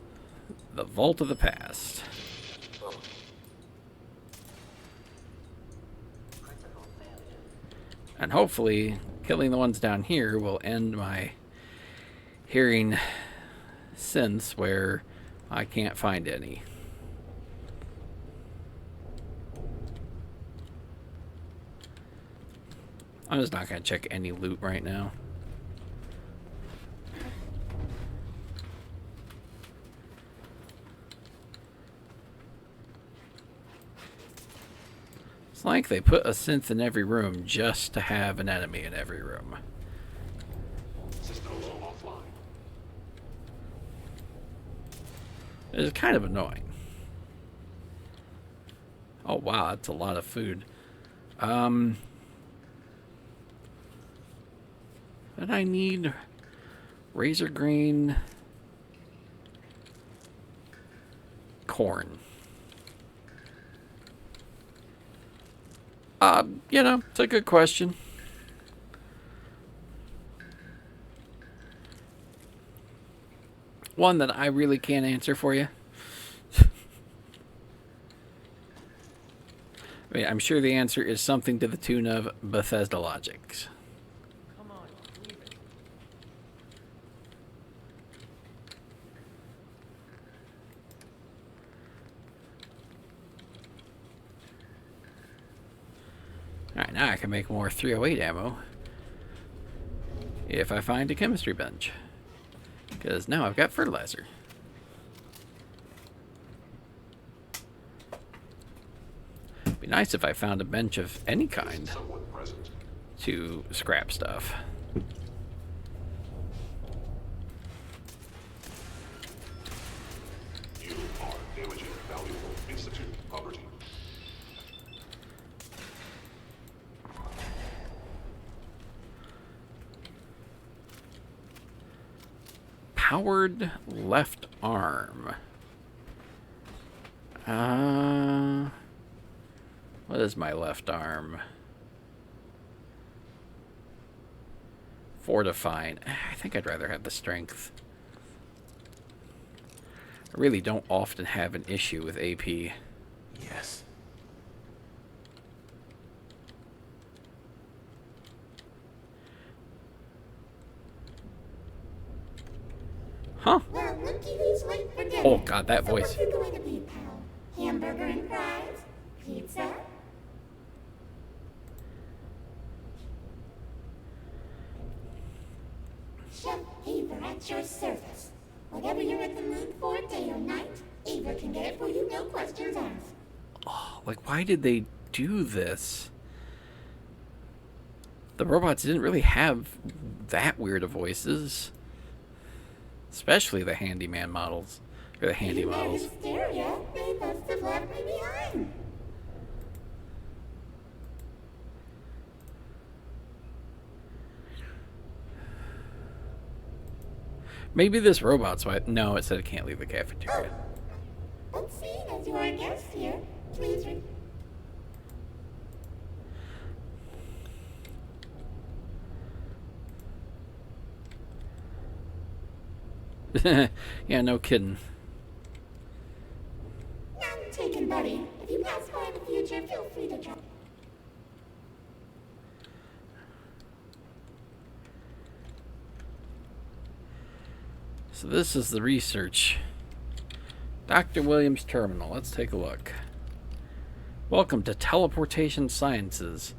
the Vault of the Past. And hopefully, killing the ones down here will end my hearing synths where I can't find any. I'm just not going to check any loot right now. It's like they put a synth in every room just to have an enemy in every room. System offline. It's kind of annoying. Oh wow, that's a lot of food. And I need razor grain corn. You know, it's a good question. One that I really can't answer for you. I mean, I'm sure the answer is something to the tune of Bethesda Logics. Come on, leave it. Alright, now I can make more 308 ammo if I find a chemistry bench. Because now I've got fertilizer. It'd be nice if I found a bench of any kind Someone present. to scrap stuff. You are damaging valuable Institute property. Powered left arm. What is my left arm? Fortifying. I think I'd rather have the strength. I really don't often have an issue with AP. Yes. Huh? Well, looky who's late for dinner. Oh god, that So voice. what you going to be, pal? Hamburger and fries? Pizza? Chef Eva at your service. Whatever you're in the mood for, day or night, Eva can get it for you, no questions asked. Like, why did they do this? The robots didn't really have that weird of voices. Especially the handyman models. Or the handy In their models. hysteria, they must have left me behind. Maybe this robot's why. No, it said it can't leave the cafeteria. But seeing as you're a guest here, please Yeah, no kidding. None taken, buddy. If you pass by in the future, feel free to drop. So this is the research. Dr. Williams Terminal. Let's take a look. Welcome to Teleportation Sciences.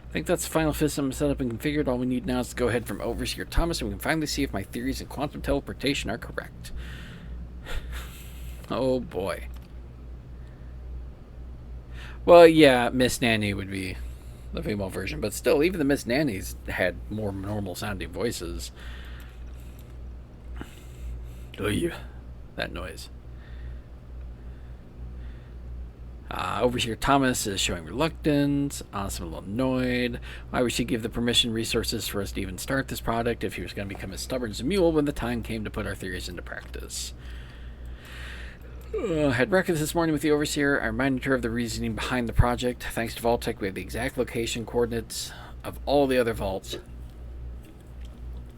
I think that's the final system set up and configured. All we need now is to go ahead from Overseer Thomas and we can finally see if my theories in quantum teleportation are correct. Oh boy. Well, yeah, Miss Nanny would be the female version, but still, even the Miss Nannies had more normal sounding voices. Ugh, that noise. Overseer Thomas is showing reluctance. Honestly, I'm a little annoyed. Why would she give the permission resources for us to even start this product if he was going to become as stubborn as a mule when the time came to put our theories into practice? Had breakfast this morning with the Overseer. I reminded her of the reasoning behind the project. Thanks to Vault-Tec, we have the exact location coordinates of all the other vaults.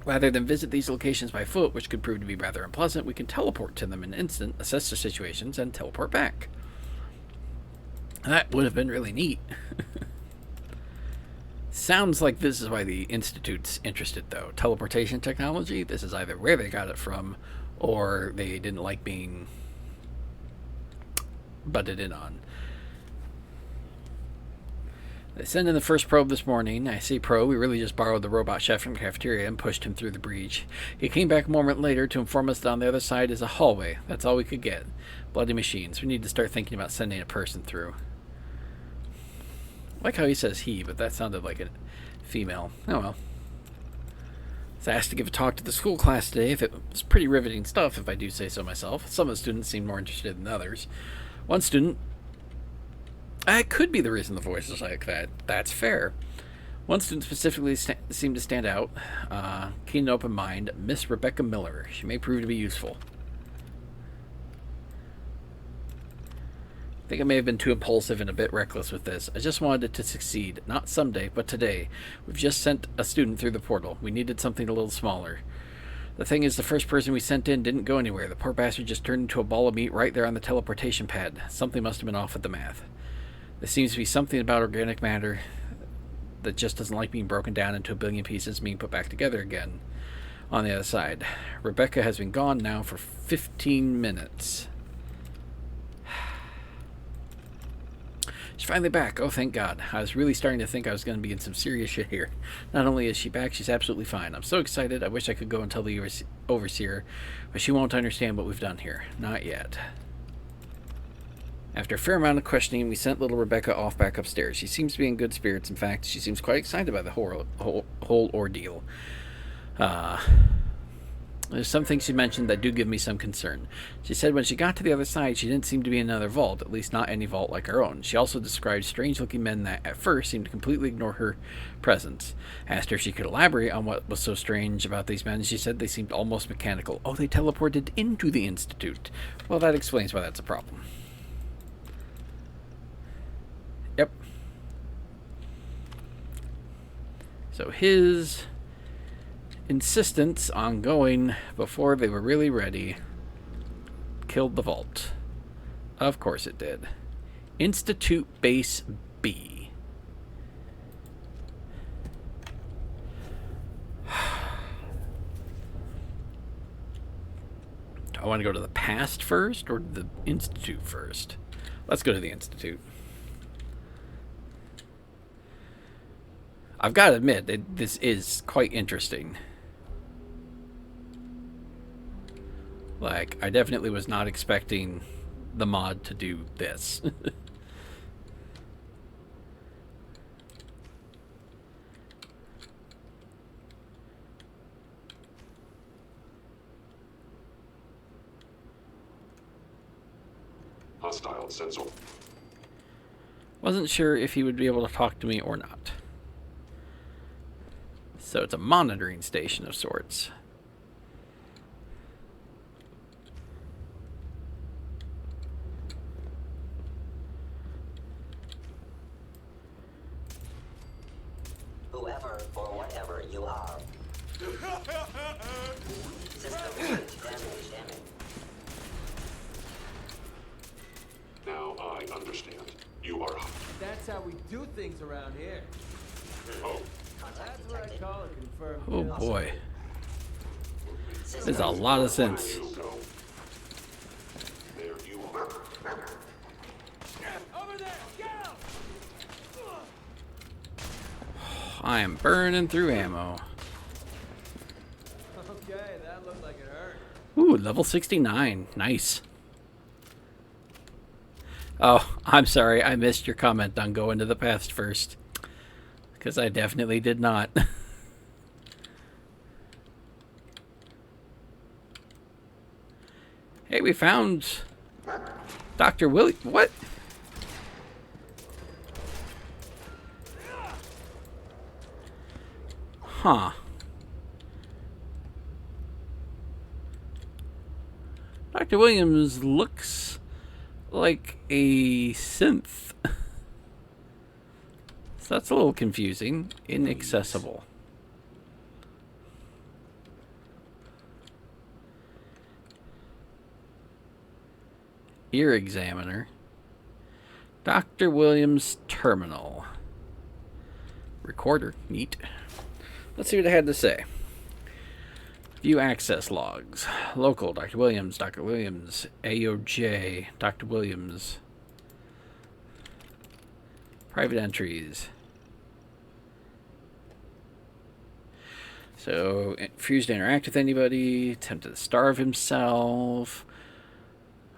Rather than visit these locations by foot, which could prove to be rather unpleasant, we can teleport to them in an instant, assess the situations, and teleport back. That would have been really neat. Sounds like this is why the Institute's interested, though. Teleportation technology, this is either where they got it from, or they didn't like being butted in on. They sent in the first probe this morning. I say probe, we really just borrowed the robot chef from the cafeteria and pushed him through the breach. He came back a moment later to inform us that on the other side is a hallway. That's all we could get. Bloody machines. We need to start thinking about sending a person through. I like how he says he, but that sounded like a female. Oh well. I was asked to give a talk to the school class today. If it was pretty riveting stuff, if I do say so myself. Some of the students seemed more interested than others. One student... It could be the reason the voice is like that. That's fair. One student specifically seemed to stand out. Keen and open mind. Miss Rebecca Miller. She may prove to be useful. I think I may have been too impulsive and a bit reckless with this. I just wanted it to succeed. Not someday, but today. We've just sent a student through the portal. We needed something a little smaller. The thing is, the first person we sent in didn't go anywhere. The poor bastard just turned into a ball of meat right there on the teleportation pad. Something must have been off with the math. There seems to be something about organic matter that just doesn't like being broken down into a billion pieces and being put back together again. On the other side, Rebecca has been gone now for 15 minutes. She's finally back. Oh, thank God. I was really starting to think I was going to be in some serious shit here. Not only is she back, she's absolutely fine. I'm so excited. I wish I could go and tell the overseer, but she won't understand what we've done here. Not yet. After a fair amount of questioning, we sent little Rebecca off back upstairs. She seems to be in good spirits. In fact, she seems quite excited by the whole ordeal. There's some things she mentioned that do give me some concern. She said when she got to the other side, she didn't seem to be in another vault, at least not any vault like her own. She also described strange-looking men that, at first, seemed to completely ignore her presence. Asked her if she could elaborate on what was so strange about these men, and she said they seemed almost mechanical. Oh, they teleported into the Institute. Well, that explains why that's a problem. Yep. So his insistence on going before they were really ready killed the vault. Of course it did. Institute Base B. Do I want to go to the past first or the Institute first? Let's go to the Institute. I've got to admit, this is quite interesting. Like, I definitely was not expecting the mod to do this. Hostile sensor. Wasn't sure if he would be able to talk to me or not. So it's a monitoring station of sorts. Whoever or whatever you are. System damage. Now I understand. You are... That's how we do things around here. Oh, Contact That's what I detected. call a confirmed Oh kill. boy. There's a lot of sense. you go. There you are. Over there, go! I am burning through ammo. Okay, that looked like it hurt. Ooh, level 69. Nice. Oh, I'm sorry. I missed your comment on going to the past first. Because I definitely did not. Hey, we found Dr. Willie. What? Huh. Dr. Williams looks like a synth. So that's a little confusing. Inaccessible. Ear examiner. Dr. Williams terminal. Recorder. Neat. Let's see what I had to say. View access logs. Local, Dr. Williams, AOJ, Dr. Williams. Private entries. So, refused to interact with anybody, attempted to starve himself.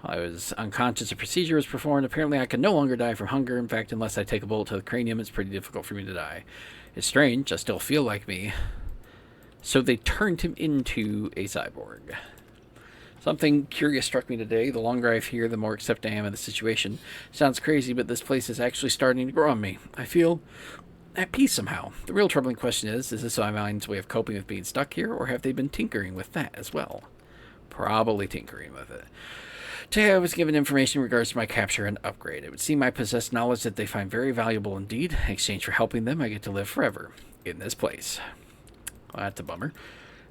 I was unconscious. A procedure was performed. Apparently, I can no longer die from hunger. In fact, unless I take a bullet to the cranium, it's pretty difficult for me to die. It's strange. I still feel like me. So they turned him into a cyborg. Something curious struck me today. The longer I hear, the more accepting I am of the situation. Sounds crazy, but this place is actually starting to grow on me. I feel at peace somehow. The real troubling question is this my mind's way of coping with being stuck here, or have they been tinkering with that as well? Probably tinkering with it. Today I was given information in regards to my capture and upgrade. It would seem I possess knowledge that they find very valuable indeed. In exchange for helping them, I get to live forever in this place. Well, that's a bummer.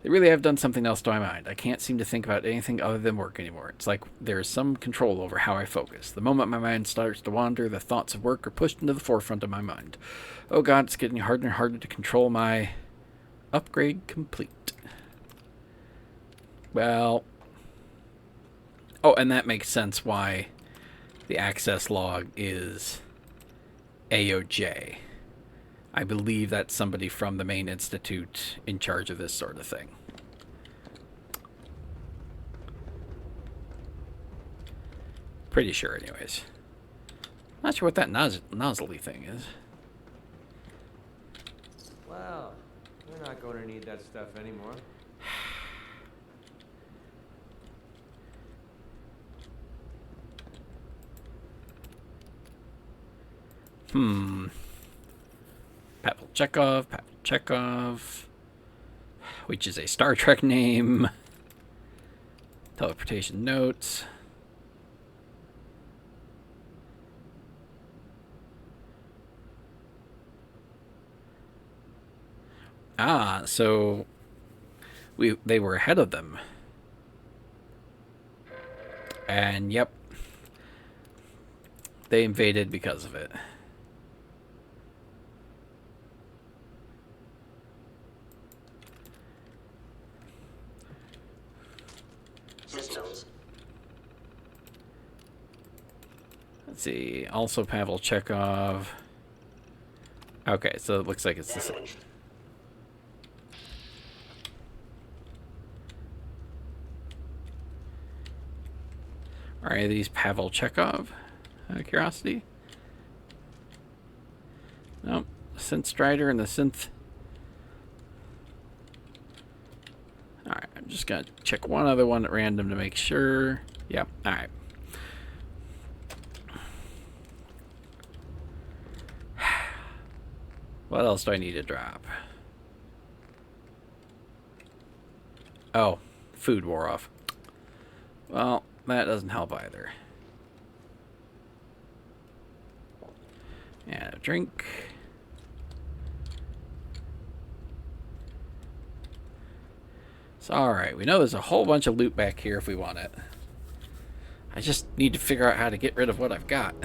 They really have done something else to my mind. I can't seem to think about anything other than work anymore. It's like there is some control over how I focus. The moment my mind starts to wander, the thoughts of work are pushed into the forefront of my mind. Oh God, it's getting harder and harder to control my upgrade complete. Well, oh, and that makes sense why the access log is AOJ. I believe that's somebody from the main institute in charge of this sort of thing. Pretty sure, anyways. Not sure what that nozzly thing is. Well, we're not going to need that stuff anymore. Pavel Chekhov, which is a Star Trek name. Teleportation notes. Ah, so they were ahead of them. And yep, they invaded because of it. Systems. Let's see. Also Pavel Chekhov. Okay, so it looks like it's the same. Are these Pavel Chekhov? Out of curiosity? Nope. Synth Strider and the Synth. Alright, I'm just going to check one other one at random to make sure. Yep, alright. What else do I need to drop? Oh, food wore off. Well, that doesn't help either. And a drink. So, alright, we know there's a whole bunch of loot back here if we want it. I just need to figure out how to get rid of what I've got.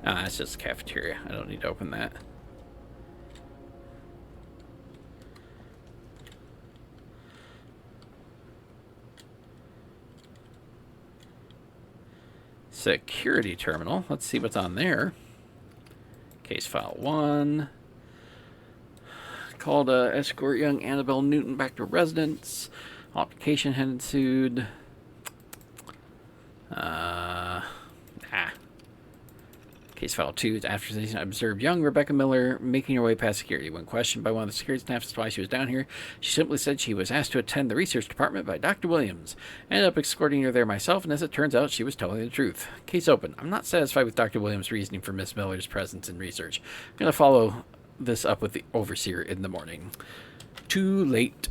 Ah, it's just a cafeteria. I don't need to open that. Security terminal. Let's see what's on there. Case file 1. Called to escort young Annabelle Newton back to residence. Altercation had ensued. Case file 2. After this, observed young Rebecca Miller making her way past security. When questioned by one of the security staff as to why she was down here, she simply said she was asked to attend the research department by Dr. Williams. I ended up escorting her there myself, and as it turns out, she was telling the truth. Case open. I'm not satisfied with Dr. Williams' reasoning for Miss Miller's presence in research. I'm going to follow this up with the overseer in the morning. Too late.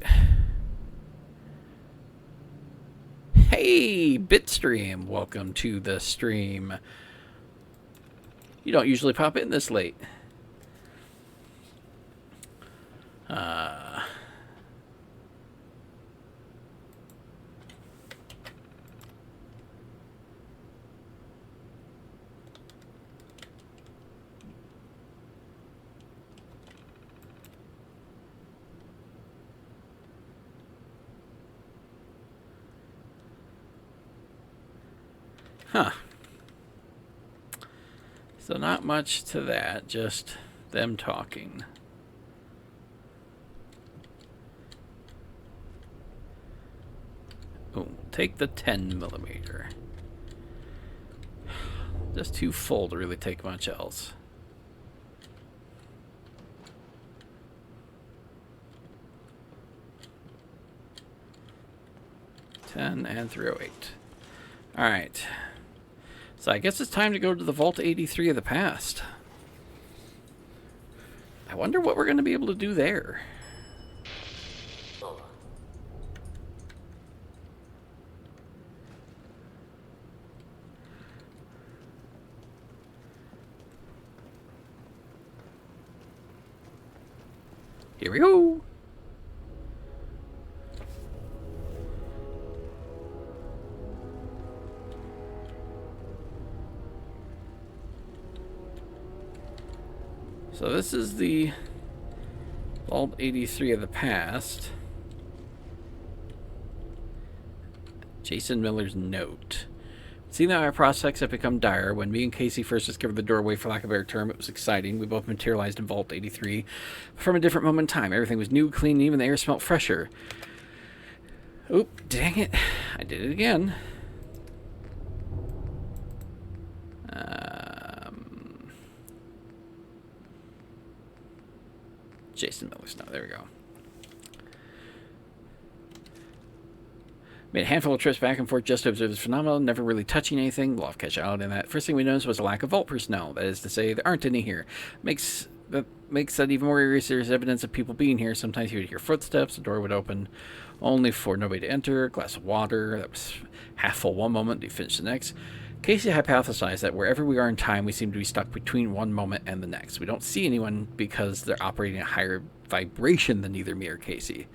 Hey, Bitstream. Welcome to the stream. You don't usually pop in this late. Huh. So not much to that, just them talking. Oh, take the 10 millimeter. Just too full to really take much else. $10 and $308. Alright. So I guess it's time to go to the Vault 83 of the past. I wonder what we're going to be able to do there. Here we go. So this is the Vault 83 of the past. Jason Miller's note. Seeing that our prospects have become dire, when me and Casey first discovered the doorway, for lack of a better term, it was exciting. We both materialized in Vault 83 from a different moment in time. Everything was new, clean, and even the air smelled fresher. Oop, dang it. I did it again. Jason Miller's note. There we go. Made a handful of trips back and forth just to observe this phenomenon, never really touching anything. Law of causality in that. First thing we noticed was a lack of vault personnel. That is to say, there aren't any here. Makes that even more serious. There's evidence of people being here. Sometimes you would hear footsteps, the door would open, only for nobody to enter. A glass of water that was half full one moment, you finish the next. Casey hypothesized that wherever we are in time, we seem to be stuck between one moment and the next. We don't see anyone because they're operating at higher vibration than either me or Casey.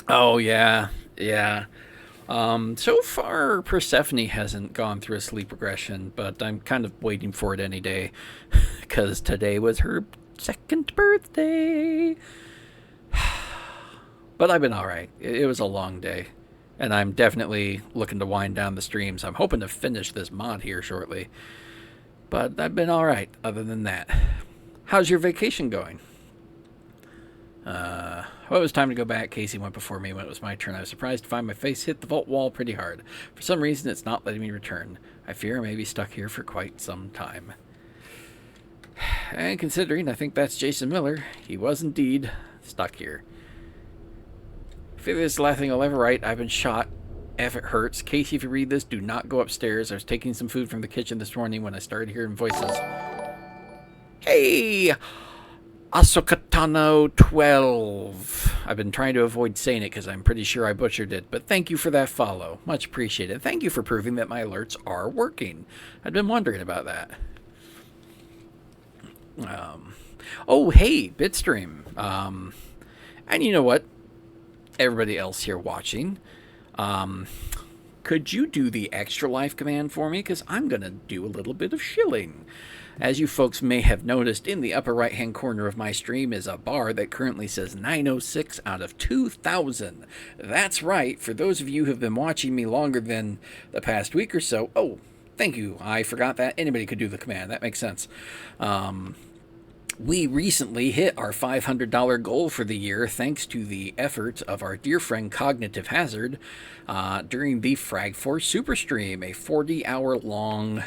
Oh, yeah. So far, Persephone hasn't gone through a sleep regression, but I'm kind of waiting for it any day, because today was her second birthday. But I've been alright. It was a long day, and I'm definitely looking to wind down the streams. I'm hoping to finish this mod here shortly, but I've been alright other than that. How's your vacation going? Well, it was time to go back. Casey went before me when it was my turn. I was surprised to find my face hit the vault wall pretty hard. For some reason, it's not letting me return. I fear I may be stuck here for quite some time. And considering I think that's Jason Miller, he was indeed stuck here. I feel this is the last thing I'll ever write. I've been shot. If it hurts. Casey, if you read this, do not go upstairs. I was taking some food from the kitchen this morning when I started hearing voices. Hey! Asokatano 12. I've been trying to avoid saying it because I'm pretty sure I butchered it, but thank you for that follow. Much appreciated. Thank you for proving that my alerts are working. I'd been wondering about that. Oh, hey, Bitstream. And you know what? Everybody else here watching, could you do the extra life command for me? Because I'm going to do a little bit of shilling. As you folks may have noticed, in the upper right-hand corner of my stream is a bar that currently says 906 out of 2,000. That's right, for those of you who have been watching me longer than the past week or so. Oh, thank you. I forgot that. Anybody could do the command. That makes sense. We recently hit our $500 goal for the year thanks to the efforts of our dear friend Cognitive Hazard during the Frag Force Super Stream, a 40-hour-long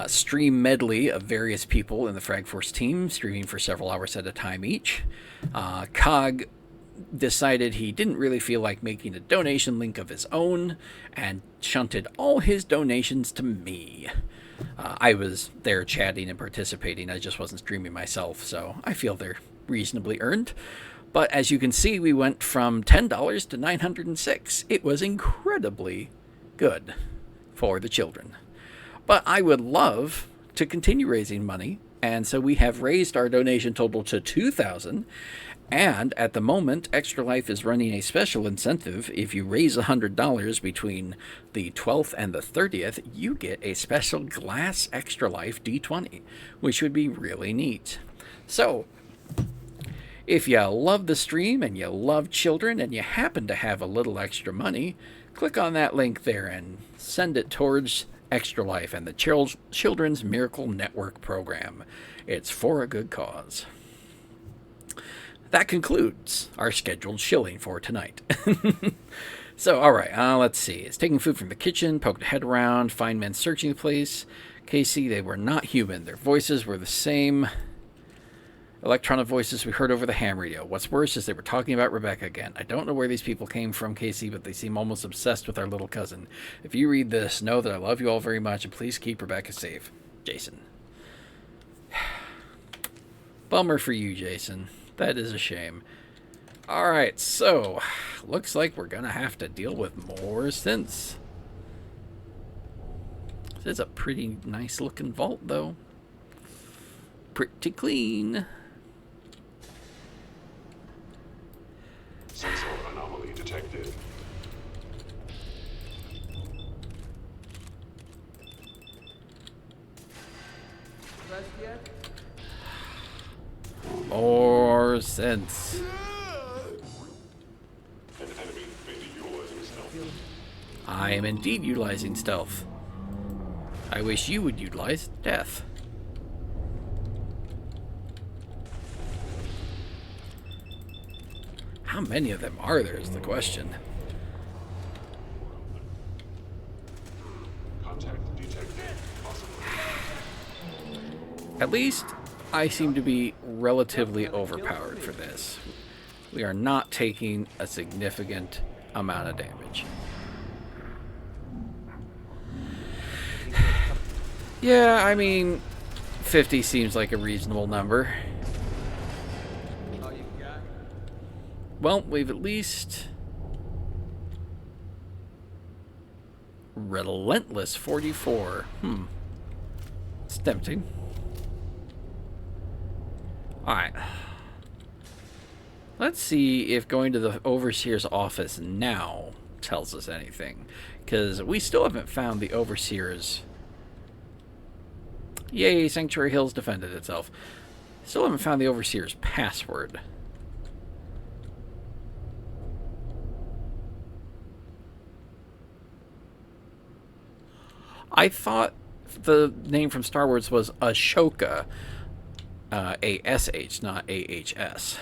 stream medley of various people in the Frag Force team, streaming for several hours at a time each. Cog decided he didn't really feel like making a donation link of his own and shunted all his donations to me. I was there chatting and participating. I just wasn't streaming myself, so I feel they're reasonably earned. But as you can see, we went from $10 to $906. It was incredibly good for the children. But I would love to continue raising money, and so we have raised our donation total to $2,000. And at the moment, Extra Life is running a special incentive. If you raise $100 between the 12th and the 30th, you get a special glass Extra Life D20, which would be really neat. So, if you love the stream and you love children and you happen to have a little extra money, click on that link there and send it towards Extra Life and the Children's Miracle Network program. It's for a good cause. that concludes our scheduled shilling for tonight. So, alright, let's see. It's taking food from the kitchen, poked a head around, find men searching the place. Casey, they were not human. Their voices were the same electronic voices we heard over the ham radio. What's worse is they were talking about Rebecca again. I don't know where these people came from, Casey, but they seem almost obsessed with our little cousin. If you read this, know that I love you all very much, and please keep Rebecca safe. Jason. Bummer for you, Jason. That is a shame. Alright, so, looks like we're gonna have to deal with more synths. This is a pretty nice looking vault, though. Pretty clean. Sensor anomaly detected. Rest yet? More synths. An enemy may be utilizing stealth. I am indeed utilizing stealth. I wish you would utilize death. How many of them are there is the question. Contact detected. Possibly. At least I seem to be relatively overpowered for this. We are not taking a significant amount of damage. Yeah, I mean, 50 seems like a reasonable number. All you got? Well, we've at least... Relentless 44. It's tempting. Alright. Let's see if going to the Overseer's office now tells us anything. Because we still haven't found the Overseer's... Yay, Sanctuary Hills defended itself. Still haven't found the Overseer's password. I thought the name from Star Wars was Ashoka. A-S-H, not A-H-S.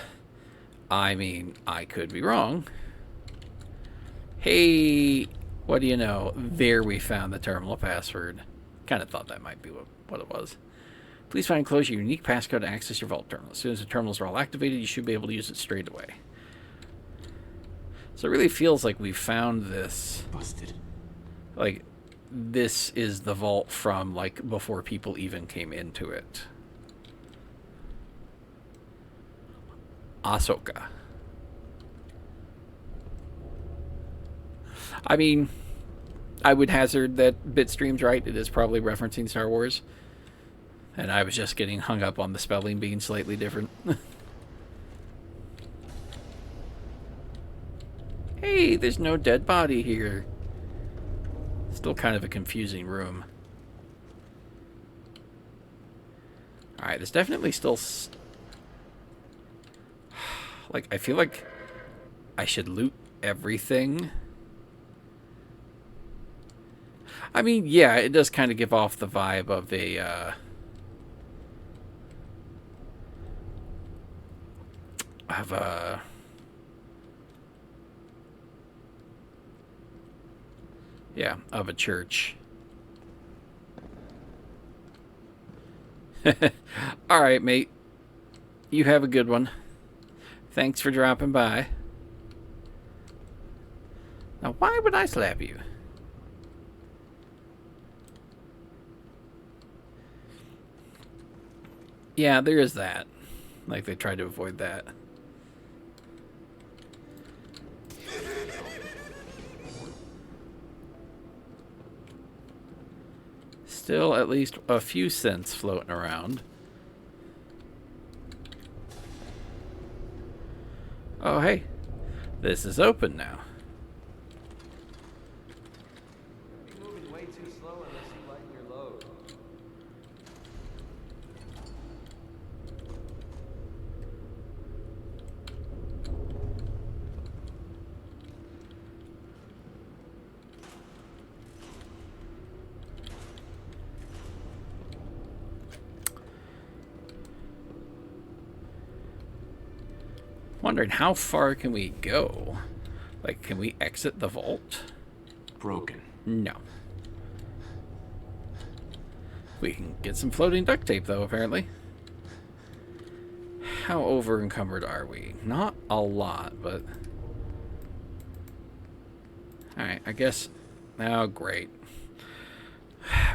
I mean, I could be wrong. Hey, what do you know? There we found the terminal password. Kind of thought that might be what it was. Please find and close your unique passcode to access your vault terminal. As soon as the terminals are all activated, you should be able to use it straight away. So it really feels like we found this. Busted. Like, this is the vault from, like, before people even came into it. Ahsoka. I mean, I would hazard that Bitstream's right. It is probably referencing Star Wars. And I was just getting hung up on the spelling being slightly different. Hey, there's no dead body here. Still kind of a confusing room. Alright, there's definitely still... Like, I feel like I should loot everything. I mean, yeah, it does kind of give off the vibe of a, yeah, of a church. Alright, mate. You have a good one. Thanks for dropping by. Now, why would I slap you? Yeah, there is that. Like, they tried to avoid that. Still at least a few cents floating around. Oh, hey. This is open now. You're moving way too slow unless you lighten your load. Wondering how far can we go? Like, can we exit the vault? Broken. No. We can get some floating duct tape, though, apparently. How over-encumbered are we? Not a lot, but... Alright, I guess... Oh, great.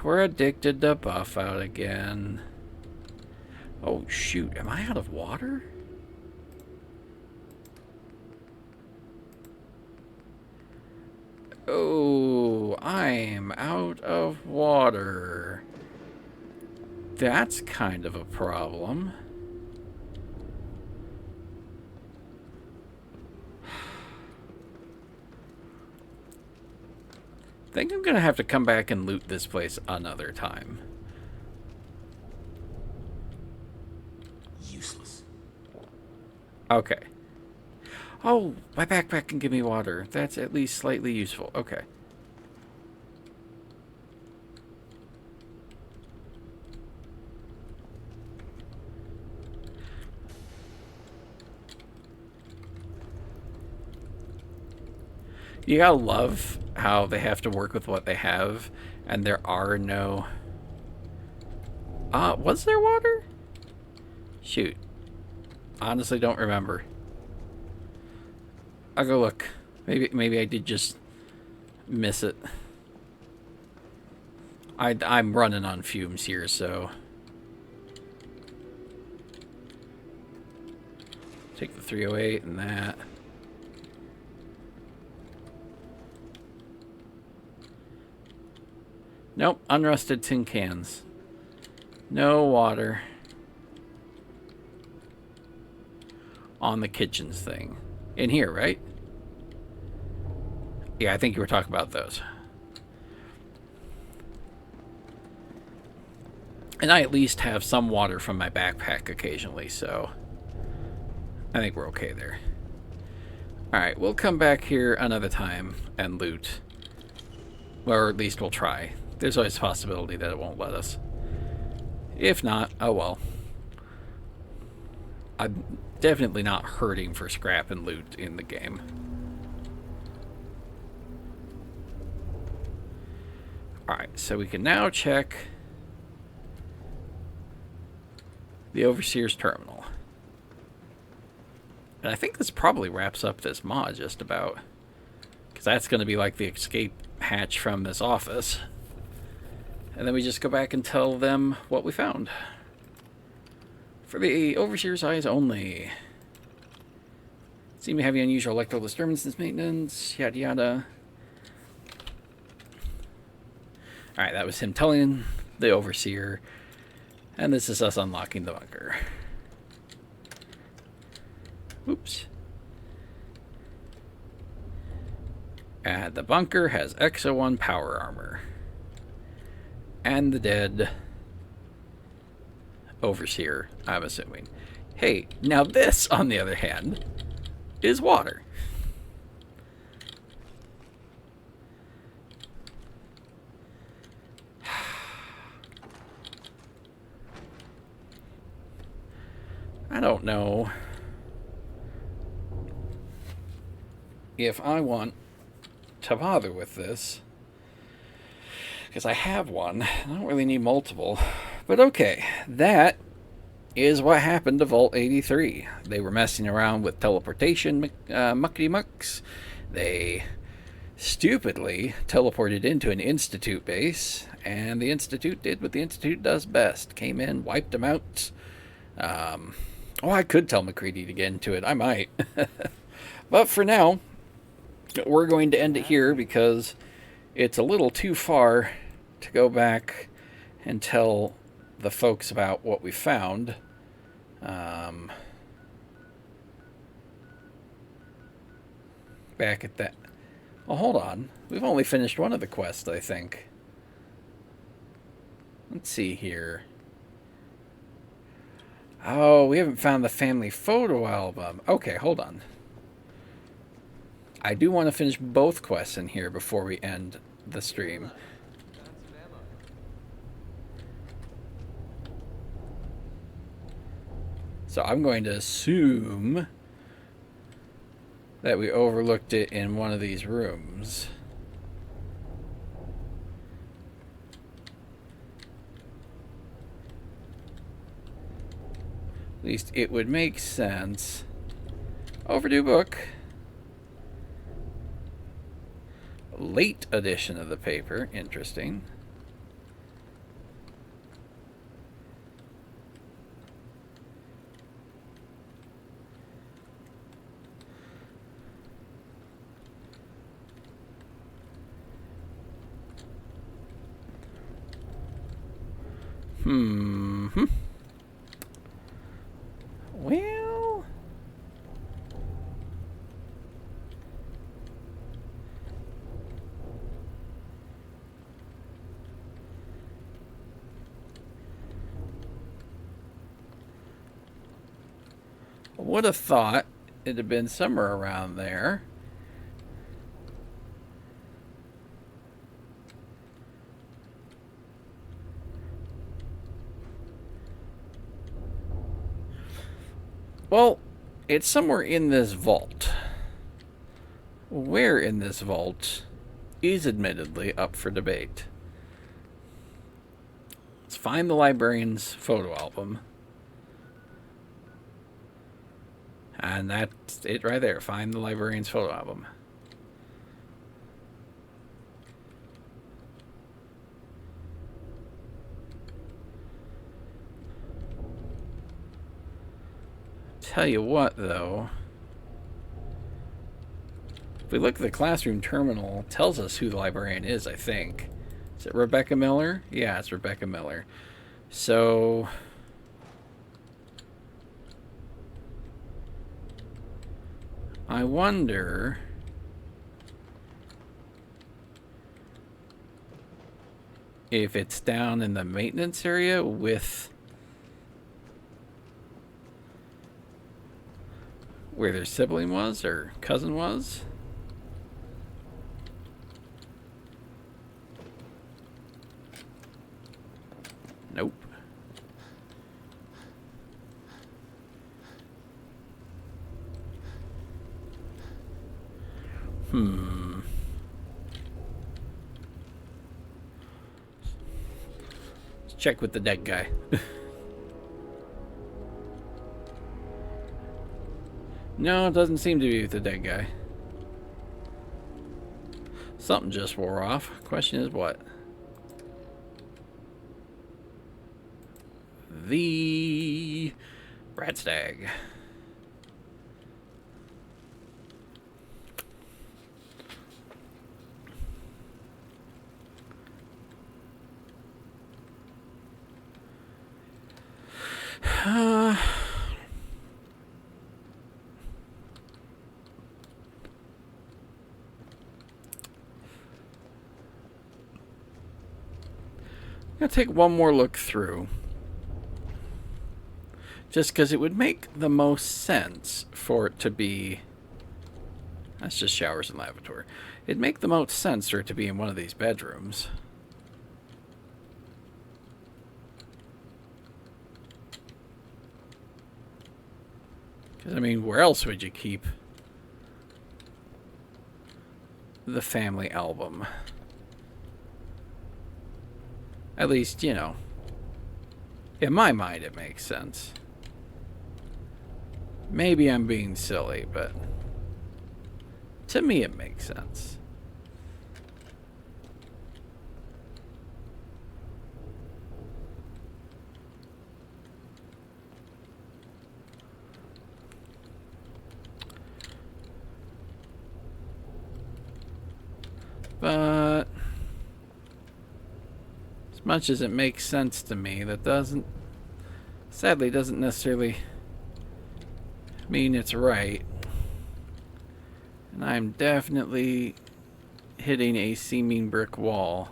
We're addicted to buff out again. Oh, shoot. Am I out of water? Oh, I'm out of water. That's kind of a problem. I think I'm gonna have to come back and loot this place another time. Useless. Okay. Oh, my backpack can give me water. That's at least slightly useful. Okay. You gotta love how they have to work with what they have, and there are no... was there water? Shoot. Honestly, don't remember. I'll go look. Maybe I did just miss it. I'm running on fumes here, so... Take the 308 and that. Nope, unrusted tin cans. No water. On the kitchens thing. In here, right? Yeah, I think you were talking about those. And I at least have some water from my backpack occasionally, so... I think we're okay there. Alright, we'll come back here another time and loot. Or at least we'll try. There's always a possibility that it won't let us. If not, oh well. I'm definitely not hurting for scrap and loot in the game. Alright, so we can now check the Overseer's Terminal. And I think this probably wraps up this mod just about. Because that's going to be like the escape hatch from this office. And then we just go back and tell them what we found. For the Overseer's eyes only. Seem to have unusual electrical disturbances, maintenance, yada yada. Alright, that was him telling the Overseer. And this is us unlocking the bunker. Oops. And the bunker has XO1 power armor. And the dead Overseer, I'm assuming. Hey, now this, on the other hand, is water. I don't know if I want to bother with this, because I have one. I don't really need multiple. But okay, that is what happened to Vault 83. They were messing around with teleportation muckety-mucks. They stupidly teleported into an Institute base, and the Institute did what the Institute does best. Came in, wiped them out. Oh, I could tell McCready to get into it. I might. But for now, we're going to end it here because it's a little too far to go back and tell the folks about what we found. Back at that... Well, hold on. We've only finished one of the quests, I think. Let's see here. Oh, we haven't found the family photo album. Okay, hold on. I do want to finish both quests in here before we end the stream. So I'm going to assume that we overlooked it in one of these rooms. At least it would make sense. Overdue book. Late edition of the paper. Interesting. Well, I would have thought it'd have been somewhere around there. Well, it's somewhere in this vault. Where in this vault is admittedly up for debate. Let's find the librarian's photo album. And that's it right there. Find the librarian's photo album. Tell you what, though. If we look at the classroom terminal, it tells us who the librarian is, I think. Is it Rebecca Miller? Yeah, it's Rebecca Miller. So... I wonder... if it's down in the maintenance area with... where their sibling was, or cousin was. Nope. Let's check with the dead guy. No, it doesn't seem to be with the dead guy. Something just wore off. Question is what? The rat stag. I'm going to take one more look through. Just because it would make the most sense for it to be... That's just showers and lavatory. It'd make the most sense for it to be in one of these bedrooms. Because, I mean, where else would you keep the family album? At least, you know, in my mind it makes sense. Maybe I'm being silly, but to me it makes sense. But as much as it makes sense to me, that sadly doesn't necessarily mean it's right. And I'm definitely hitting a seeming brick wall.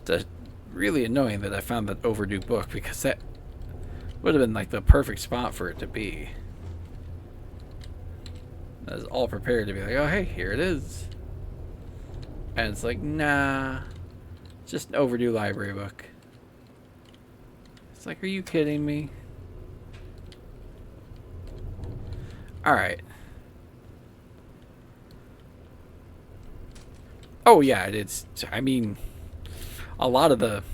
It's really annoying that I found that overdue book, because that would have been like the perfect spot for it to be. I was all prepared to be like, oh hey, here it is. And it's like, nah, it's just an overdue library book. It's like, are you kidding me? Alright. Oh, yeah, it's... I mean, a lot of the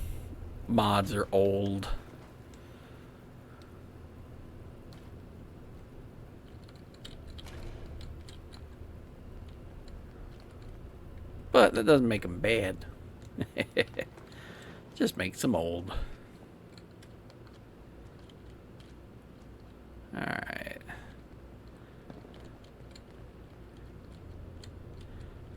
mods are old. But that doesn't make them bad. Just makes them old. Alright.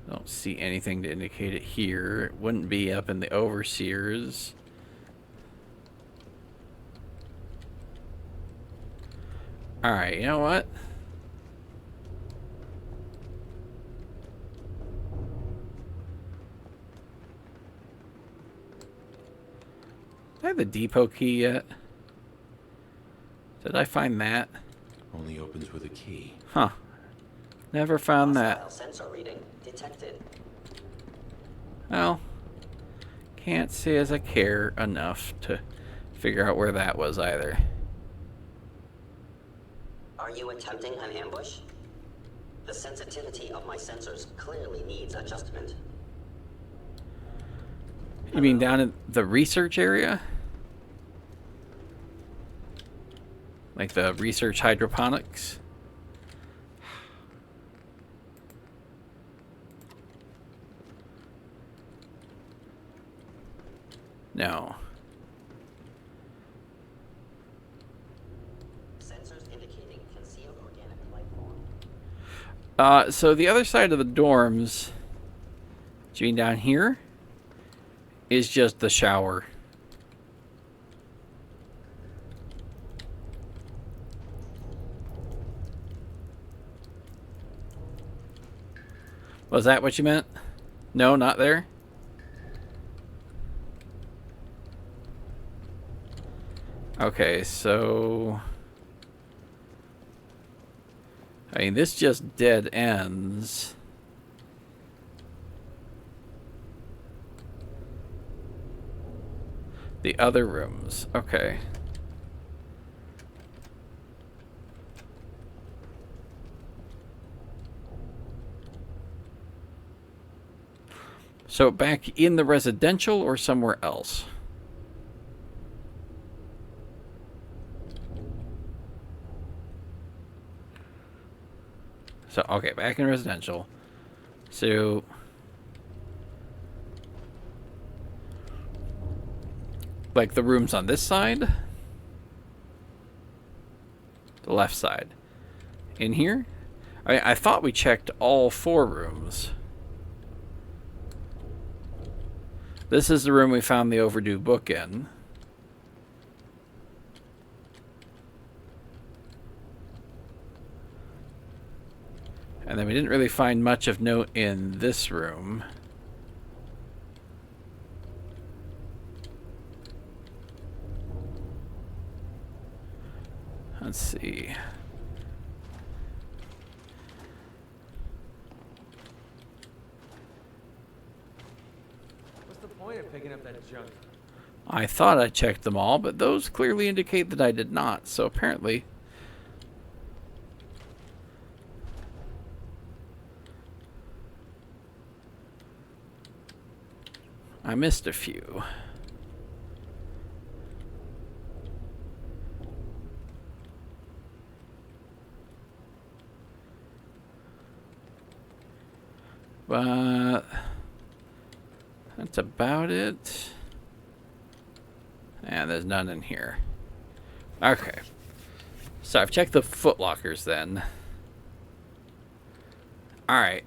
Don't see anything to indicate it here. It wouldn't be up in the overseers. Alright, you know what? Do I have the depot key yet? Did I find that? Only opens with a key. Huh. Never found that. Hostile sensor reading detected. Well, can't say as I care enough to figure out where that was either. Are you attempting an ambush? The sensitivity of my sensors clearly needs adjustment. You mean down in the research area? Like the research hydroponics? No. Sensors indicating concealed organic life form. So the other side of the dorms, do you mean down here, is just the shower. Was that what you meant? No, not there? Okay, so... I mean, this just dead ends. The other rooms. Okay. So back in the residential or somewhere else? So, okay, back in residential. So... like the rooms on this side? The left side. In here? I thought we checked all 4 rooms. This is the room we found the overdue book in. And then we didn't really find much of note in this room. Let's see. What's the point of picking up that junk? I thought I checked them all, but those clearly indicate that I did not. So apparently... I missed a few. But that's about it. And there's none in here. Okay. So I've checked the footlockers then. Alright.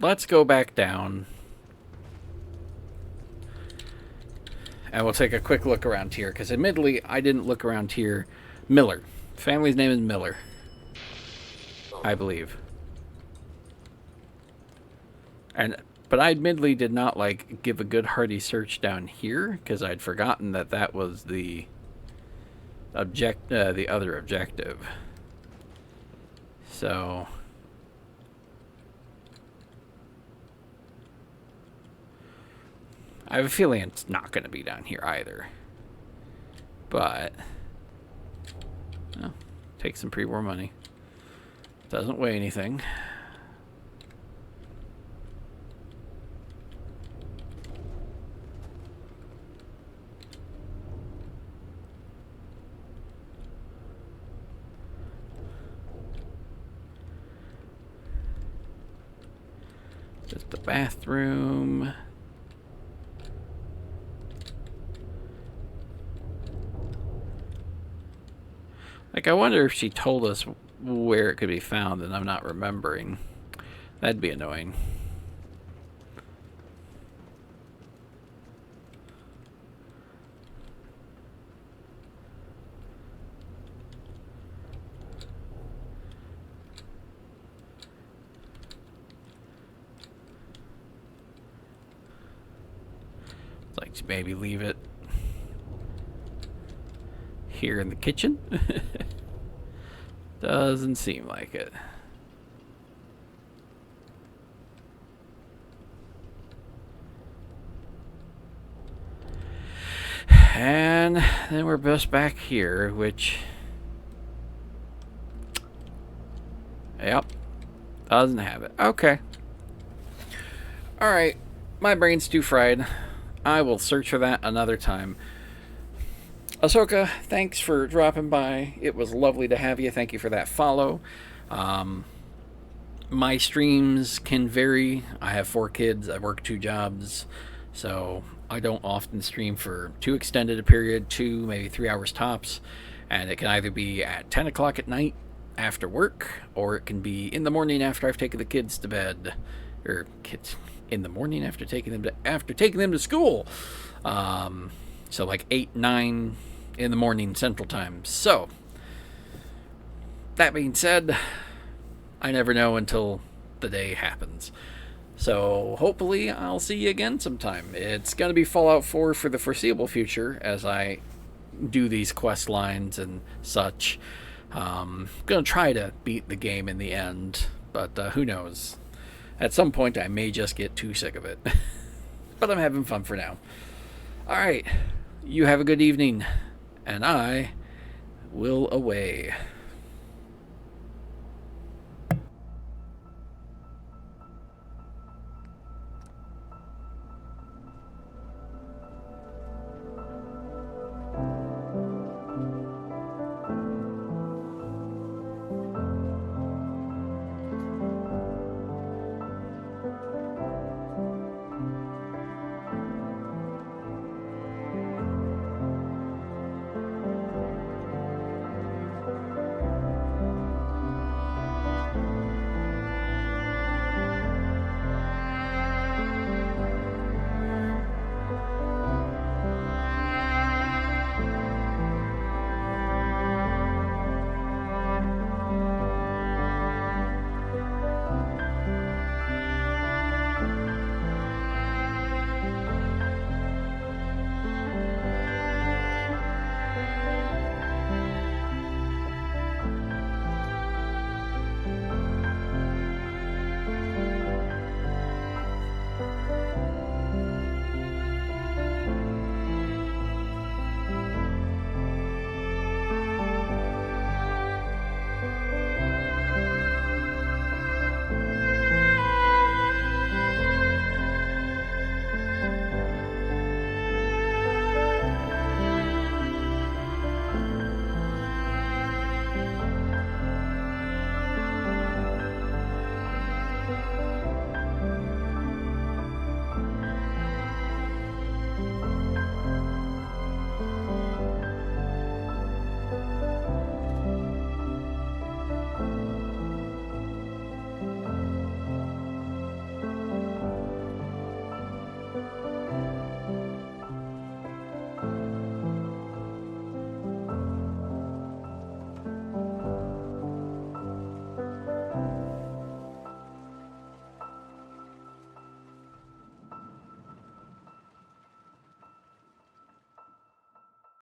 Let's go back down. And we'll take a quick look around here, because admittedly, I didn't look around here. Miller. Family's name is Miller, I believe. But I admittedly did not, like, give a good hearty search down here, because I'd forgotten that that was the other objective. So... I have a feeling it's not going to be down here either. But, well, take some pre-war money. Doesn't weigh anything. Just the bathroom. Like, I wonder if she told us where it could be found and I'm not remembering. That'd be annoying. Like, maybe leave it here in the kitchen. Doesn't seem like it. And then we're just back here, which, yep, doesn't have it. Okay. Alright, my brain's too fried. I will search for that another time. Ahsoka, thanks for dropping by. It was lovely to have you. Thank you for that follow. My streams can vary. I have 4 kids. I work 2 jobs. So I don't often stream for too extended a period, 2, maybe 3 hours tops. And it can either be at 10 o'clock at night after work, or it can be in the morning after I've taken the kids to bed. Or kids in the morning after taking them to school. So like 8, 9 in the morning Central Time. So, that being said, I never know until the day happens. So, hopefully I'll see you again sometime. It's going to be Fallout 4 for the foreseeable future as I do these quest lines and such. Going to try to beat the game in the end, but who knows. At some point I may just get too sick of it. But I'm having fun for now. Alright, you have a good evening, and I will away.